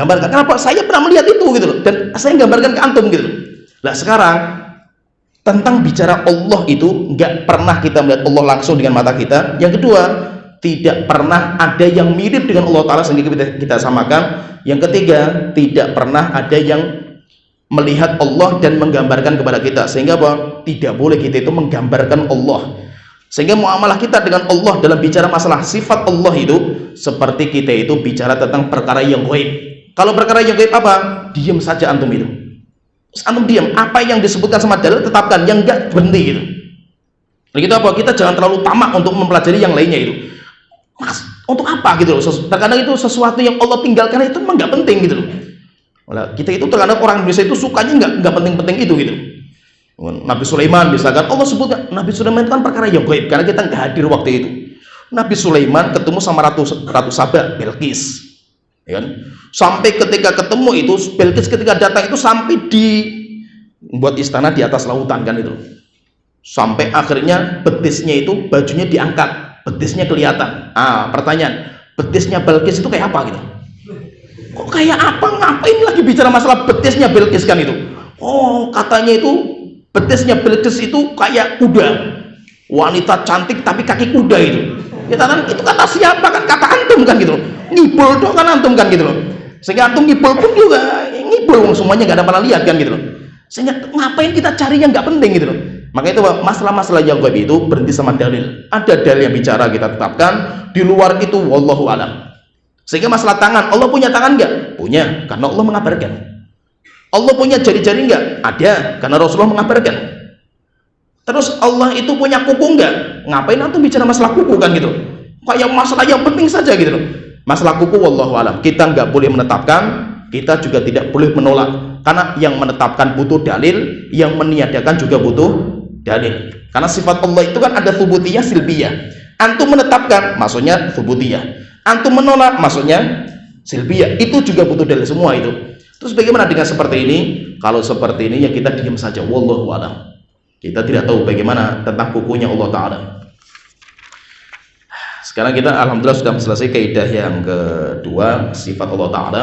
Gambarkan. Kenapa? Saya pernah melihat itu gitu loh, dan saya gambarkan ke antum gitu loh. Nah sekarang tentang bicara Allah itu nggak pernah kita melihat Allah langsung dengan mata kita. Yang kedua, tidak pernah ada yang mirip dengan Allah Ta'ala sehingga kita samakan. Yang ketiga, tidak pernah ada yang melihat Allah dan menggambarkan kepada kita, sehingga apa? Tidak boleh kita itu menggambarkan Allah. Sehingga muamalah kita dengan Allah dalam bicara masalah sifat Allah itu seperti kita itu bicara tentang perkara yang gaib. Kalau perkara yang gaib apa? Diam saja antum itu. Antum diam, apa yang disebutkan sama dalil tetapkan, yang enggak berhenti gitu. Begitu apa? Kita jangan terlalu tamak untuk mempelajari yang lainnya itu. Mas, untuk apa gitu loh? Terkadang itu sesuatu yang Allah tinggalkan itu memang nggak penting gitu loh. Kita itu terkadang orang Indonesia itu sukanya nggak penting-penting itu gitu. Nabi Sulaiman misalkan, Allah sebutkan Nabi Sulaiman itu kan perkara yang gaib karena kita nggak hadir waktu itu. Nabi Sulaiman ketemu sama ratu Saba, Belqis, ya kan? Sampai ketika ketemu itu Belqis ketika datang itu sampai di buat istana di atas lautan kan itu. Sampai akhirnya betisnya itu bajunya diangkat. Betisnya kelihatan. Ah, pertanyaan, betisnya Belqis itu kayak apa gitu? Kok kayak apa? Ngapain lagi bicara masalah betisnya Belqis kan itu? Oh, katanya itu betisnya Belqis itu kayak kuda, wanita cantik tapi kaki kuda itu. Kita kan itu kata siapa kan? Kata antum kan gitu. Ngibul dong kan antum kan gitu loh. Sehingga antum ngibul pun juga ngibul, semuanya nggak ada pernah lihat kan gitu loh. Sehingga ngapain kita cari yang nggak penting gitu loh. Maka itu masalah-masalah yang gaib itu berhenti sama dalil. Ada dalil yang bicara kita tetapkan, di luar itu wallahu alam. Sehingga masalah tangan, Allah punya tangan enggak? Punya, karena Allah mengabarkan. Allah punya jari-jari enggak? Ada, karena Rasulullah mengabarkan. Terus Allah itu punya kuku enggak? Ngapain antum bicara masalah kuku kan gitu? Kayak masalah yang penting saja gitu loh. Masalah kuku wallahu alam. Kita enggak boleh menetapkan, kita juga tidak boleh menolak. Karena yang menetapkan butuh dalil, yang meniadakan juga butuh dalil. Karena sifat Allah itu kan ada tsubutiyah, silbiyah. Antum menetapkan maksudnya tsubutiyah, antum menolak maksudnya silbiyah. Itu juga butuh dalil semua itu. Terus bagaimana dengan seperti ini? Kalau seperti ini ya kita diam saja, wallahu a'lam. Kita tidak tahu bagaimana tentang kukunya Allah Ta'ala. Sekarang kita alhamdulillah sudah selesai kaidah yang kedua, sifat Allah Ta'ala.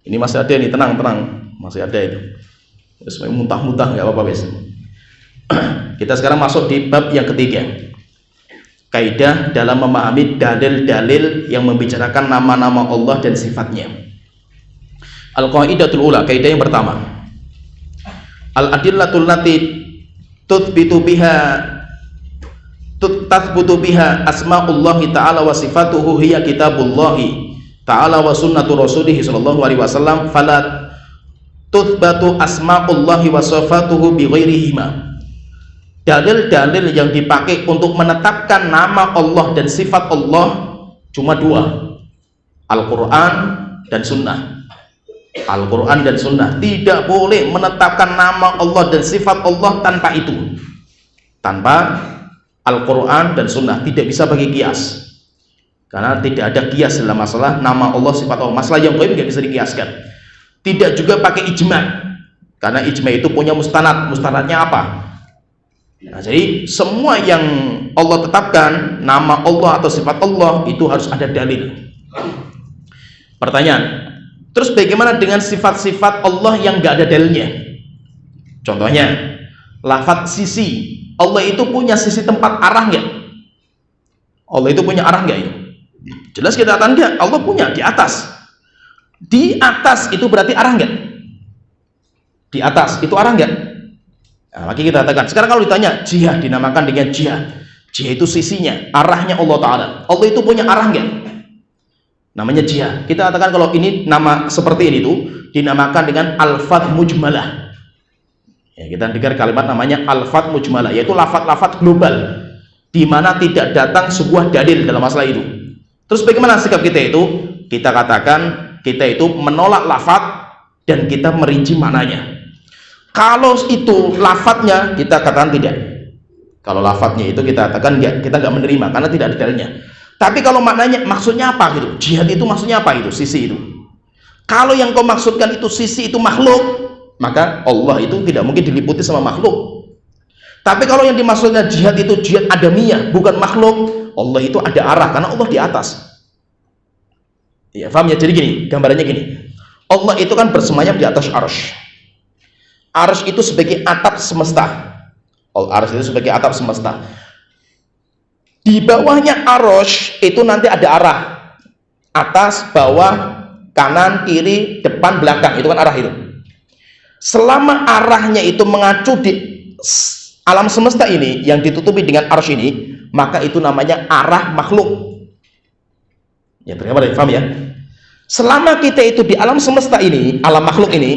Ini masih ada nih, tenang, masih ada itu. Semuanya muntah-muntah nggak apa-apa wes. Kita sekarang masuk di bab yang ketiga, kaidah dalam memahami dalil-dalil yang membicarakan nama-nama Allah dan sifatnya. Al-qaidatul ula, kaidah yang pertama, al-adillatul lati tuthbitu biha asma'ullahi ta'ala wa sifatuhu hiya kitabullahi ta'ala wa sunnatu rasulih sallallahu alaihi wasallam fala tuthbatu asma'ullahi wa sifatuhu bi ghairihima. Dalil-dalil yang dipakai untuk menetapkan nama Allah dan sifat Allah cuma dua. Al-Quran dan Sunnah. Al-Quran dan Sunnah. Tidak boleh menetapkan nama Allah dan sifat Allah tanpa itu, tanpa Al-Quran dan Sunnah. Tidak bisa pakai kias, karena tidak ada kias dalam masalah nama Allah, sifat Allah. Masalah yang gaib nggak bisa dikiaskan. Tidak juga pakai ijma, karena ijma itu punya mustanad. Mustanadnya apa? Nah, jadi semua yang Allah tetapkan, nama Allah atau sifat Allah, itu harus ada dalil. Pertanyaan, terus bagaimana dengan sifat-sifat Allah yang nggak ada dalilnya? Contohnya, lafadz sisi. Allah itu punya sisi tempat arah nggak? Allah itu punya arah nggak? Jelas kita katakan nggak. Allah punya di atas. Di atas itu berarti arah nggak? Di atas itu arah nggak? Nah, maka kita katakan, sekarang kalau ditanya jihad, dinamakan dengan jihad. Jihad itu sisinya, arahnya Allah Ta'ala. Allah itu punya arah nggak? Namanya jihad. Kita katakan kalau ini nama seperti ini tuh dinamakan dengan al-fadz mujmalah. Ya, kita dengar kalimat namanya al-fadz mujmalah, yaitu lafadz-lafadz global, di mana tidak datang sebuah dalil dalam masalah itu. Terus bagaimana sikap kita itu? Kita katakan kita itu menolak lafadz dan kita merinci maknanya. Kalau itu lafadznya, kita katakan tidak. Kalau lafadznya itu kita katakan enggak, kita nggak menerima karena tidak ada dalilnya. Tapi kalau maknanya, maksudnya apa gitu? Jihad itu maksudnya apa itu? Sisi itu. Kalau yang kau maksudkan itu sisi itu makhluk, maka Allah itu tidak mungkin diliputi sama makhluk. Tapi kalau yang dimaksudnya jihad itu jihad adamiyah, bukan makhluk, Allah itu ada arah karena Allah di atas. Ya, paham ya? Jadi gini, gambarannya gini. Allah itu kan bersemayam di atas arsy. Arsy itu sebagai atap semesta. Arsy itu sebagai atap semesta. Di bawahnya arsy itu nanti ada arah. Atas, bawah, kanan, kiri, depan, belakang. Itu kan arah itu. Selama arahnya itu mengacu di alam semesta ini yang ditutupi dengan arsy ini, maka itu namanya arah makhluk. Ya, bagaimana? Paham ya? Selama kita itu di alam semesta ini, alam makhluk ini,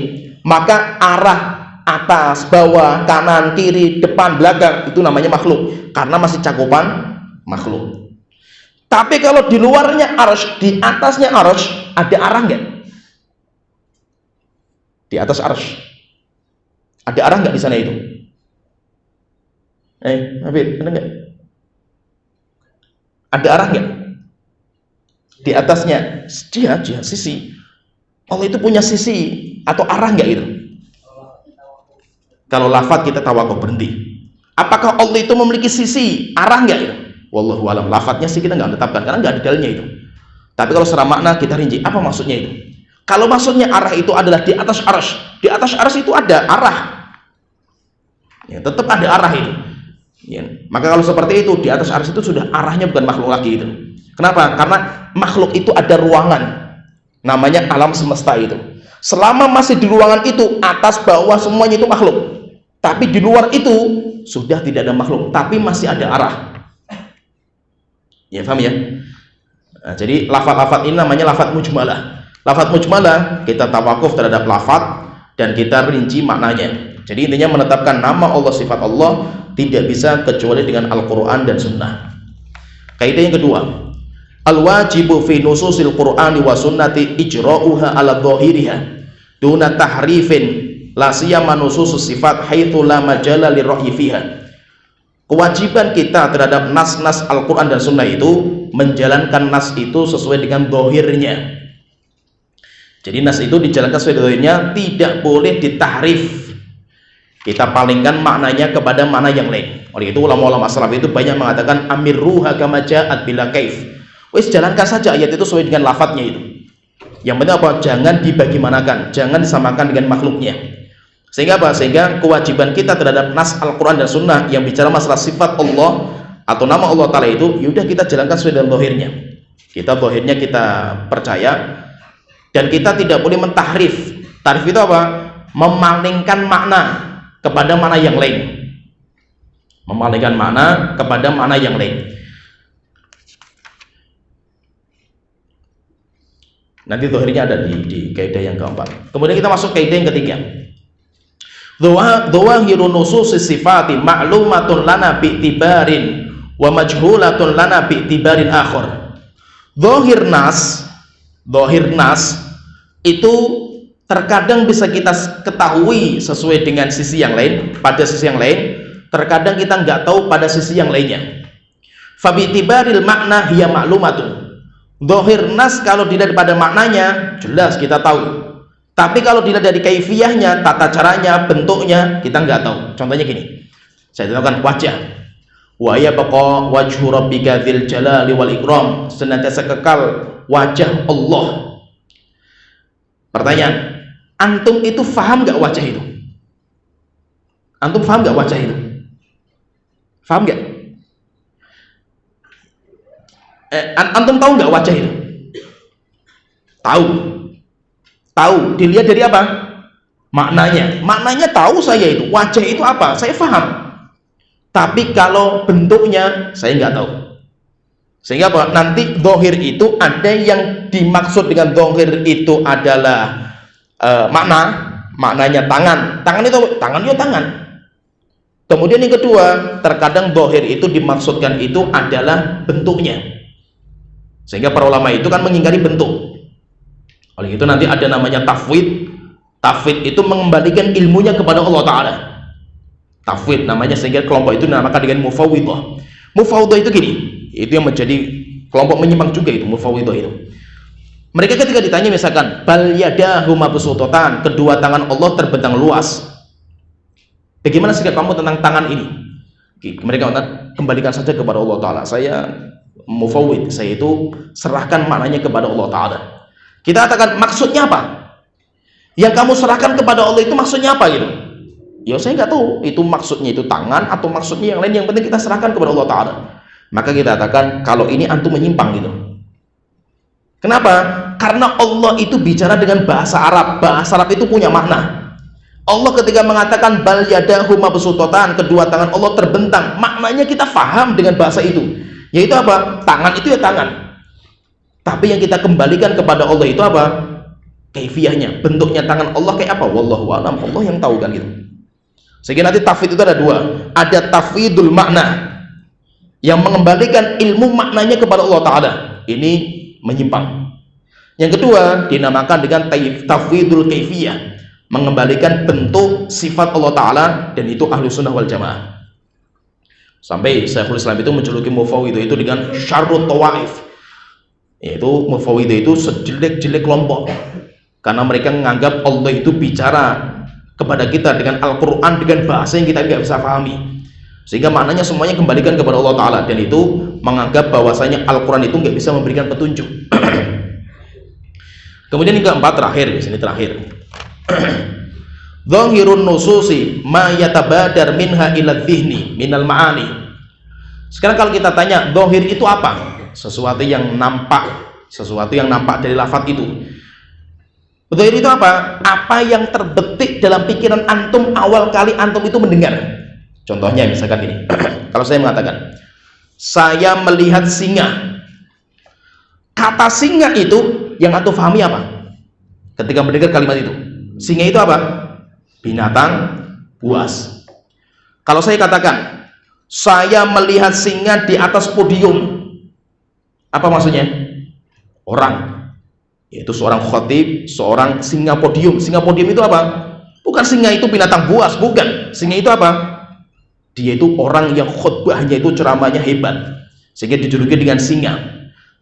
maka arah atas, bawah, kanan, kiri, depan, belakang itu namanya makhluk, karena masih cakupan makhluk. Tapi kalau di luarnya arsy, di atasnya arsy, ada arah nggak? Di atas arsy ada arah nggak di sana itu? Habib, ada nggak? Ada arah nggak? Di atasnya jihad sisi. Allah itu punya sisi atau arah nggak itu? Kalau lafadz kita tawakuf, berhenti. Apakah Allah itu memiliki sisi arah nggak itu? Wallahu alam. Lafadznya sih kita nggak menetapkan karena nggak ada dalilnya itu. Tapi kalau secara makna kita rinci, apa maksudnya itu? Kalau maksudnya arah itu adalah di atas arsy, di atas arsy itu ada arah. Ya, tetap ada arah itu. Ya. Maka kalau seperti itu, di atas arsy itu sudah arahnya bukan makhluk lagi itu. Kenapa? Karena makhluk itu ada ruangan, namanya alam semesta itu. Selama masih di ruangan itu, atas bawah semuanya itu makhluk. Tapi di luar itu sudah tidak ada makhluk, tapi masih ada arah. Ya, paham ya? Nah, jadi lafadz-lafadz ini namanya lafadz mujmalah. Lafadz mujmalah kita tawakuf terhadap lafadz dan kita rinci maknanya. Jadi intinya menetapkan nama Allah, sifat Allah tidak bisa kecuali dengan Al-Quran dan Sunnah. Kaidah yang kedua, al-wajibu fi nususil Qur'ani wa sunnati ijra'uha ala dhahiriha duna tahrifin la siyama nususus sifat haitsu la majala lirra'yi fiha. Kewajiban kita terhadap nas-nas Al-Quran dan Sunnah itu menjalankan nas itu sesuai dengan dhahirnya. Jadi nas itu dijalankan sesuai dengan dhahirnya, tidak boleh ditahrif. Kita palingkan maknanya kepada makna yang lain. Oleh itu ulama-ulama salaf itu banyak mengatakan amirruha kama ja'at bila kaif. Wis jalankan saja ayat itu sesuai dengan lafadznya itu. Yang penting apa? Jangan dibagaimanakan, jangan disamakan dengan makhluknya. Sehingga apa? Sehingga kewajiban kita terhadap nas Al-Quran dan Sunnah yang bicara masalah sifat Allah atau nama Allah Ta'ala itu, yaudah kita jalankan sesuai dengan zahirnya. Kita zahirnya kita percaya dan kita tidak boleh mentahrif. Tahrif itu apa? Memalingkan makna kepada makna yang lain. Memalingkan makna kepada makna yang lain. Nanti zahirnya ada di kaidah yang keempat. Kemudian kita masuk kaidah yang ketiga. Dhawahiru nususis sifati ma'lumatun lana bi'tibarin wa majhulatun lana bi'tibarin akhar. Zahir nas Dhahir nas itu terkadang bisa kita ketahui sesuai dengan sisi yang lain, pada sisi yang lain terkadang kita nggak tahu pada sisi yang lainnya. Fabitibaril makna hiya maklumatun. Dhahir nas kalau dilihat pada maknanya jelas kita tahu, tapi kalau dilihat dari kaifiyahnya, tata caranya, bentuknya, kita nggak tahu. Contohnya gini, saya contohkan wajah. Wa yabqa wajhu rabbika dzil jalali wal ikram, senantiasa kekal wajah Allah. Pertanyaan, antum itu faham nggak wajah itu? Antum faham nggak wajah itu? Faham nggak? Antum tahu nggak wajah itu? Tahu. Tahu. Dilihat dari apa? Maknanya. Maknanya tahu saya itu. Wajah itu apa? Saya faham. Tapi kalau bentuknya saya nggak tahu. Sehingga apa? Nanti dhahir itu ada yang dimaksud dengan dhahir itu adalah maknanya tangan. Tangan itu tangan. Kemudian yang kedua, terkadang dhahir itu dimaksudkan itu adalah bentuknya. Sehingga para ulama itu kan mengingkari bentuk. Oleh itu nanti ada namanya tafwid. Tafwid itu mengembalikan ilmunya kepada Allah Ta'ala. Tafwid namanya, sehingga kelompok itu dinamakan dengan mufawwidhah. Mufawwidhah itu gini, itu yang menjadi kelompok menyimpang juga itu, mufawwidhah itu. Mereka ketika ditanya misalkan bal yadahu mabsuutatan, kedua tangan Allah terbentang luas. Bagaimana sikap kamu tentang tangan ini? Mereka kembalikan saja kepada Allah Ta'ala. Saya mufawwid, saya itu serahkan maknanya kepada Allah Ta'ala. Kita katakan maksudnya apa? Yang kamu serahkan kepada Allah itu maksudnya apa gitu? Ya saya nggak tahu itu maksudnya itu tangan atau maksudnya yang lain, yang penting kita serahkan kepada Allah Ta'ala. Maka kita katakan kalau ini antum menyimpang gitu. Kenapa? Karena Allah itu bicara dengan bahasa Arab. Bahasa Arab itu punya makna. Allah ketika mengatakan bal yadahu mabsuutatan, kedua tangan Allah terbentang, maknanya kita faham dengan bahasa itu. Yaitu apa? Tangan itu ya tangan. Tapi yang kita kembalikan kepada Allah itu apa? Kaifiyahnya, bentuknya tangan Allah kayak apa? Wallahu a'lam, Allah yang tahu kan gitu. Sehingga nanti tafwid itu ada dua. Ada tafwidul makna yang mengembalikan ilmu maknanya kepada Allah Ta'ala. Ini menyimpang. Yang kedua dinamakan dengan tafwidul kaifiyah, mengembalikan bentuk sifat Allah Ta'ala, dan itu ahlu sunnah wal jamaah. Sampai Syekhul Islam itu menjuluki mufawwidhah itu dengan syarrut tawaif, yaitu mufawwidhah itu sejelek-jelek kelompok, karena mereka menganggap Allah itu bicara kepada kita dengan Al-Quran dengan bahasa yang kita nggak bisa pahami, sehingga maknanya semuanya kembalikan kepada Allah Ta'ala, dan itu menganggap bahwasanya Al-Quran itu nggak bisa memberikan petunjuk. Kemudian yang keempat, terakhir di sini terakhir. Dhahirun nususi ma yatabadar minha ila dhihni minal ma'ani. Sekarang kalau kita tanya dhahir itu apa? Sesuatu yang nampak, sesuatu yang nampak dari lafaz itu. Dhahir itu apa? Apa yang terbetik dalam pikiran antum awal kali antum itu mendengar. Contohnya misalkan ini. Kalau saya mengatakan saya melihat singa, kata singa itu yang antum pahami apa ketika mendengar kalimat itu? Singa itu apa? Binatang buas. Kalau saya katakan saya melihat singa di atas podium, apa maksudnya? Orang, yaitu seorang khatib, seorang singa podium. Singa podium itu apa? Bukan singa itu binatang buas, bukan. Singa itu apa? Dia itu orang yang khutbahnya itu ceramahnya hebat, sehingga dijuluki dengan singa.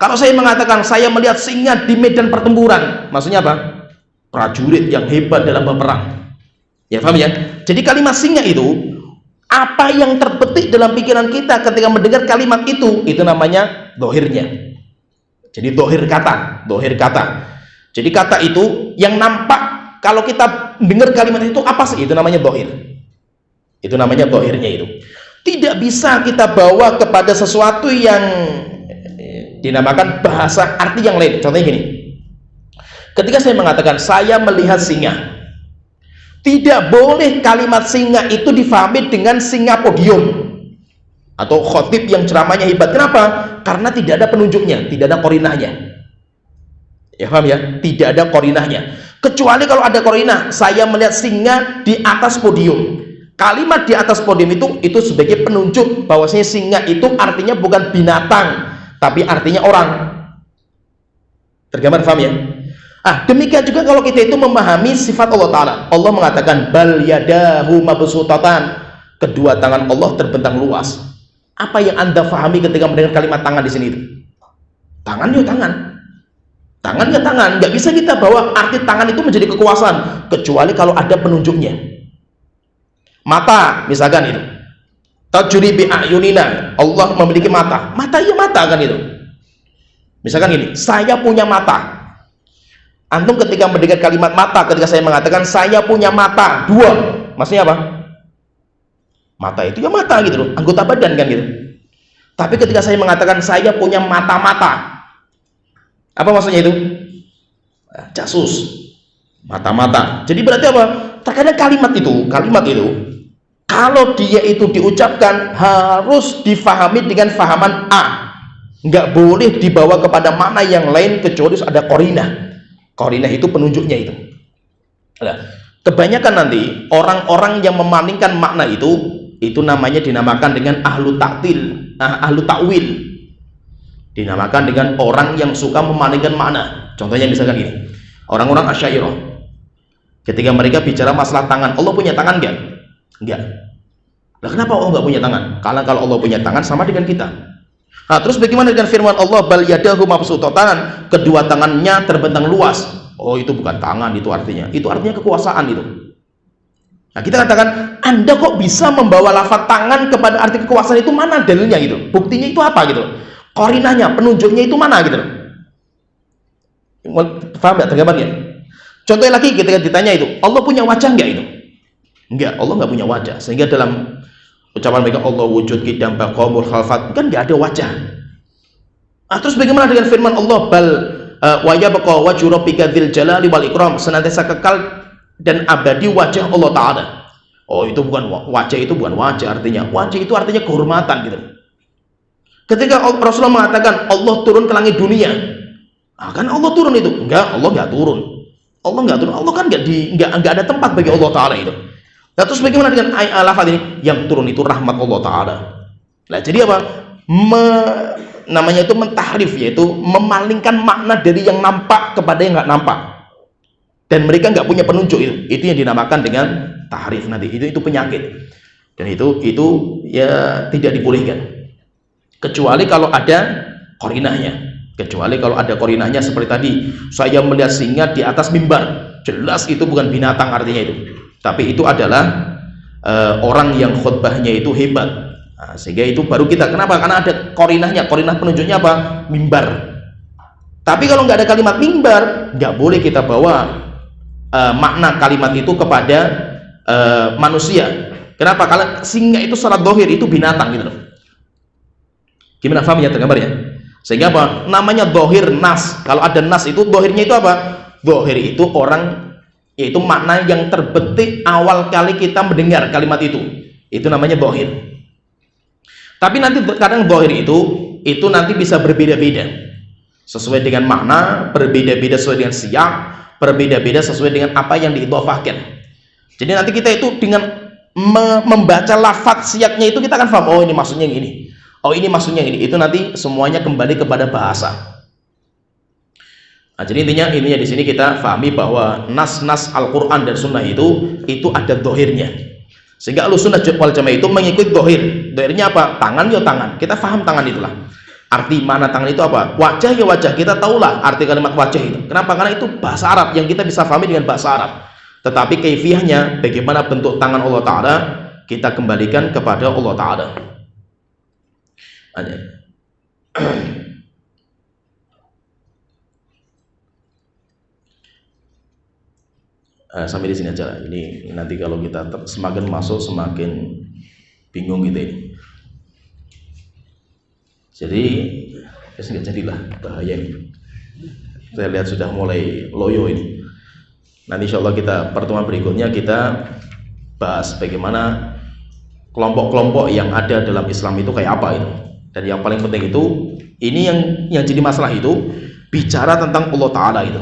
Kalau saya mengatakan saya melihat singa di medan pertempuran, maksudnya apa? Prajurit yang hebat dalam berperang. Ya paham ya? Jadi kalimat singa itu apa yang terbetik dalam pikiran kita ketika mendengar kalimat itu namanya dohirnya. Jadi dohir kata, dohir kata. Jadi kata itu yang nampak kalau kita dengar kalimat itu apa sih? Itu namanya dohir. Itu namanya dohirnya itu. Tidak bisa kita bawa kepada sesuatu yang dinamakan bahasa arti yang lain. Contohnya gini. Ketika saya mengatakan saya melihat singa, tidak boleh kalimat singa itu difahami dengan singa podium atau khotib yang ceramahnya hebat. Kenapa? Karena tidak ada penunjuknya, tidak ada korinahnya. Ya paham ya? Tidak ada korinahnya. Kecuali kalau ada korinah, saya melihat singa di atas podium. Kalimat di atas podium itu sebagai penunjuk bahwasanya singa itu artinya bukan binatang, tapi artinya orang. Tergambar, paham ya? Demikian juga kalau kita itu memahami sifat Allah Ta'ala. Allah mengatakan bal yadahu mabsutatan, kedua tangan Allah terbentang luas. Apa yang Anda fahami ketika mendengar kalimat tangan di sini itu? Tangan ya tangan. Tangan ya tangan. Nggak bisa kita bawa arti tangan itu menjadi kekuasaan kecuali kalau ada penunjuknya. Mata misalkan itu. Tajri bi ayunina. Allah memiliki mata. Mata ya mata kan itu. Misalkan gini, saya punya mata. Antum ketika mendengar kalimat mata, ketika saya mengatakan saya punya mata dua, maksudnya apa? Mata itu ya mata gitu loh, anggota badan kan gitu. Tapi ketika saya mengatakan saya punya mata-mata, apa maksudnya itu? Jasus, mata-mata. Jadi berarti apa? Terkadang kalimat itu kalau dia itu diucapkan harus difahami dengan fahaman A, nggak boleh dibawa kepada makna yang lain kecuali ada qarinah. Qarinah itu penunjuknya itu. Nah, kebanyakan nanti orang-orang yang memalingkan makna itu namanya dinamakan dengan ahlu ta'wil. Dinamakan dengan orang yang suka memalingkan makna. Contohnya misalkan gini, orang-orang Asy'ariyah. Ketika mereka bicara masalah tangan, Allah punya tangan enggak? Enggak. Lah kenapa Allah enggak punya tangan? Karena kalau Allah punya tangan sama dengan kita. Terus bagaimana dengan firman Allah bal yadahu mabsutatan, kedua tangannya terbentang luas? Oh, itu bukan tangan, itu artinya kekuasaan itu. Nah, kita katakan, Anda kok bisa membawa lafaz tangan kepada arti kekuasaan, itu mana dalilnya gitu? Buktinya itu apa gitu? Qarinahnya, penunjuknya itu mana gitu? Paham enggak tergambarnya? Contoh lagi ketika ditanya itu, Allah punya wajah enggak itu? Enggak, Allah enggak punya wajah. Sehingga dalam ucapan mereka Allah wujud qidam baqamul khalfat, kan nggak ada wajah. Terus bagaimana dengan firman Allah bal wa yabqa wajhu rabbika dzil jalali wal ikram, senantiasa kekal dan abadi wajah Allah Ta'ala. Oh, itu bukan wajah, itu bukan wajah artinya. Wajah itu artinya kehormatan gitu. Ketika Rasulullah mengatakan Allah turun ke langit dunia, kan Allah turun itu? Enggak, Allah nggak turun. Allah kan nggak ada tempat bagi Allah Ta'ala itu. Nah, terus bagaimana dengan lafaz ini? Yang turun itu rahmat Allah Ta'ala. Nah, jadi apa? Namanya itu mentahrif, yaitu memalingkan makna dari yang nampak kepada yang nggak nampak. Dan mereka nggak punya penunjuk itu. Itu yang dinamakan dengan tahrif nanti. Itu penyakit. Dan itu ya tidak dibolehkan. Kecuali kalau ada qarinahnya. Kecuali kalau ada qarinahnya seperti tadi, saya melihat singa di atas mimbar. Jelas itu bukan binatang artinya itu. Tapi itu adalah orang yang khutbahnya itu hebat. Sehingga itu baru kita. Kenapa? Karena ada qarinahnya. Qarinah penunjuknya apa? Mimbar. Tapi kalau nggak ada kalimat mimbar, nggak boleh kita bawa makna kalimat itu kepada manusia. Kenapa? Kalau singa itu secara dohir itu binatang gitu loh. Gimana fahamnya tergambarnya? Sehingga apa? Namanya dohir nas. Kalau ada nas itu dohirnya itu apa? Dohir itu orang, yaitu makna yang terbetik awal kali kita mendengar kalimat itu namanya dohir. Tapi nanti kadang dohir itu nanti bisa berbeda-beda sesuai dengan makna, berbeda-beda sesuai dengan siyak, berbeda-beda sesuai dengan apa yang diidhofahkan. Jadi nanti kita itu dengan membaca lafaz siyaknya itu kita akan paham, oh ini maksudnya yang ini, oh ini maksudnya yang ini. Itu nanti semuanya kembali kepada bahasa. Nah, jadi intinya di sini kita pahami bahwa nas-nas Al-Quran dan Sunnah itu ada dohirnya. Sehingga Ahlussunnah wal Jamaah itu mengikuti dohir. Dohirnya apa? Tangan ya tangan. Kita paham tangan itulah. Arti mana tangan itu apa? Wajah ya wajah. Kita tahulah arti kalimat wajah itu. Kenapa? Karena itu bahasa Arab yang kita bisa pahami dengan bahasa Arab. Tetapi kaifiyahnya, bagaimana bentuk tangan Allah Ta'ala, kita kembalikan kepada Allah Ta'ala. Sampai di sini aja. Ini nanti kalau kita semakin masuk semakin bingung gitu ini. Jadi nggak jadilah, bahaya ini. Saya lihat sudah mulai loyo ini. Nanti insya Allah kita pertemuan berikutnya kita bahas bagaimana kelompok-kelompok yang ada dalam Islam itu kayak apa itu. Dan yang paling penting itu, ini yang jadi masalah itu bicara tentang Allah Ta'ala itu.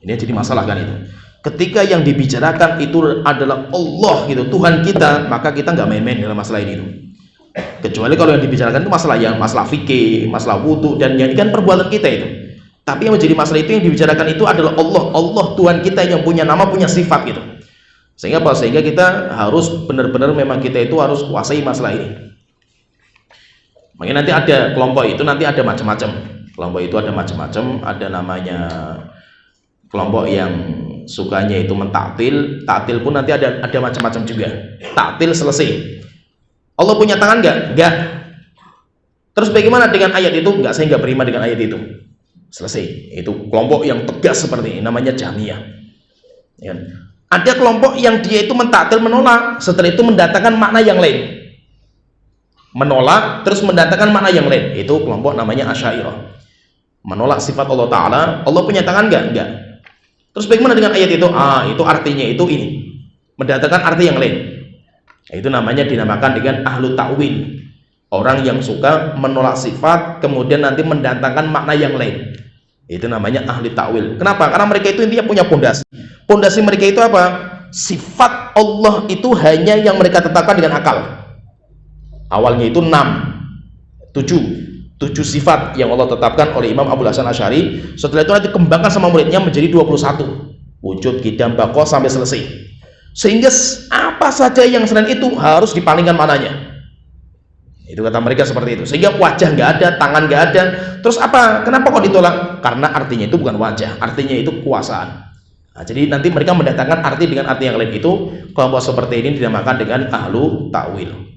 Ini yang jadi masalah kan itu. Ketika yang dibicarakan itu adalah Allah gitu, Tuhan kita, maka kita nggak main-main dalam masalah ini itu. Kecuali kalau yang dibicarakan itu masalah fikih, masalah wudu, dan yang ini kan perbuatan kita itu. Tapi yang menjadi masalah itu yang dibicarakan itu adalah Allah Tuhan kita yang punya nama, punya sifat gitu. Sehingga apa? Sehingga kita harus benar-benar memang kita itu harus kuasai masalah ini. Makanya nanti ada kelompok itu nanti ada macam-macam. Kelompok itu ada macam-macam, ada namanya kelompok yang sukanya itu mentaktil, taktil pun nanti ada macam-macam juga. Taktil selesai. Allah punya tangan enggak? Terus bagaimana dengan ayat itu? Enggak, saya enggak beriman dengan ayat itu. Selesai. Itu kelompok yang tegas seperti ini, namanya Jahmiyah. Ya. Ada kelompok yang dia itu mentaktil, menolak, setelah itu mendatangkan makna yang lain. Menolak terus mendatangkan makna yang lain. Itu kelompok namanya Asy'ariyah. Menolak sifat Allah Ta'ala. Allah punya tangan enggak? Terus bagaimana dengan ayat itu? Itu artinya itu ini. Mendatangkan arti yang lain. Itu namanya dinamakan dengan ahlu ta'wil. Orang yang suka menolak sifat kemudian nanti mendatangkan makna yang lain. Itu namanya ahli ta'wil. Kenapa? Karena mereka itu intinya punya pondasi. Pondasi mereka itu apa? Sifat Allah itu hanya yang mereka tetapkan dengan akal. Awalnya itu 7 sifat yang Allah tetapkan oleh Imam Abul Hasan Asy'ari. Setelah itu nanti kembangkan sama muridnya menjadi 21. Wujud, qidam, baqa sampai selesai. Sehingga apa saja yang selain itu harus dipalingkan mananya. Itu kata mereka seperti itu. Sehingga wajah nggak ada, tangan nggak ada. Terus apa? Kenapa kok ditolak? Karena artinya itu bukan wajah, artinya itu kekuasaan. Nah, jadi nanti mereka mendatangkan arti dengan arti yang lain. Itu kelompok seperti ini dinamakan dengan ahlu ta'wil.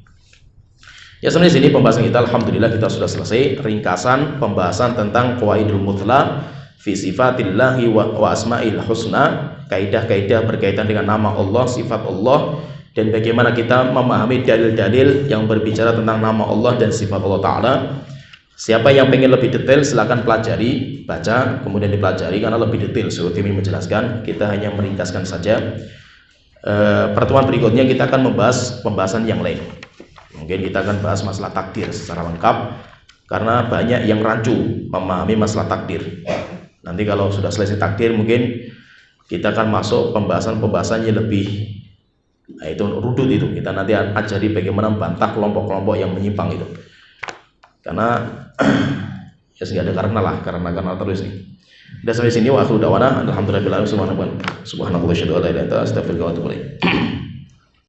Ya, sebenarnya sini pembahasan kita alhamdulillah kita sudah selesai. Ringkasan pembahasan tentang qawaidul muthla fi sifatillahi wa asma'il husna. Kaidah-kaidah berkaitan dengan nama Allah, sifat Allah, dan bagaimana kita memahami dalil-dalil yang berbicara tentang nama Allah dan sifat Allah Ta'ala. Siapa yang pengen lebih detail silahkan pelajari, baca, kemudian dipelajari karena lebih detail. Suyuti menjelaskan, kita hanya meringkaskan saja. Pertemuan berikutnya kita akan membahas pembahasan yang lain. Mungkin kita akan bahas masalah takdir secara lengkap karena banyak yang rancu memahami masalah takdir. Nanti kalau sudah selesai takdir mungkin kita akan masuk pembahasan-pembahasan yang lebih, nah, itu rudut itu. Kita nanti ajari bagaimana membantah kelompok-kelompok yang menyimpang itu. Karena ya nggak ada karena terus nih. Dan sampai sini wa akhiru da'wana alhamdulillahirabbil alamin subhanallahi wa bihamdihi asyhadu an la ilaha illa anta astaghfiruka wa atubu ilaik.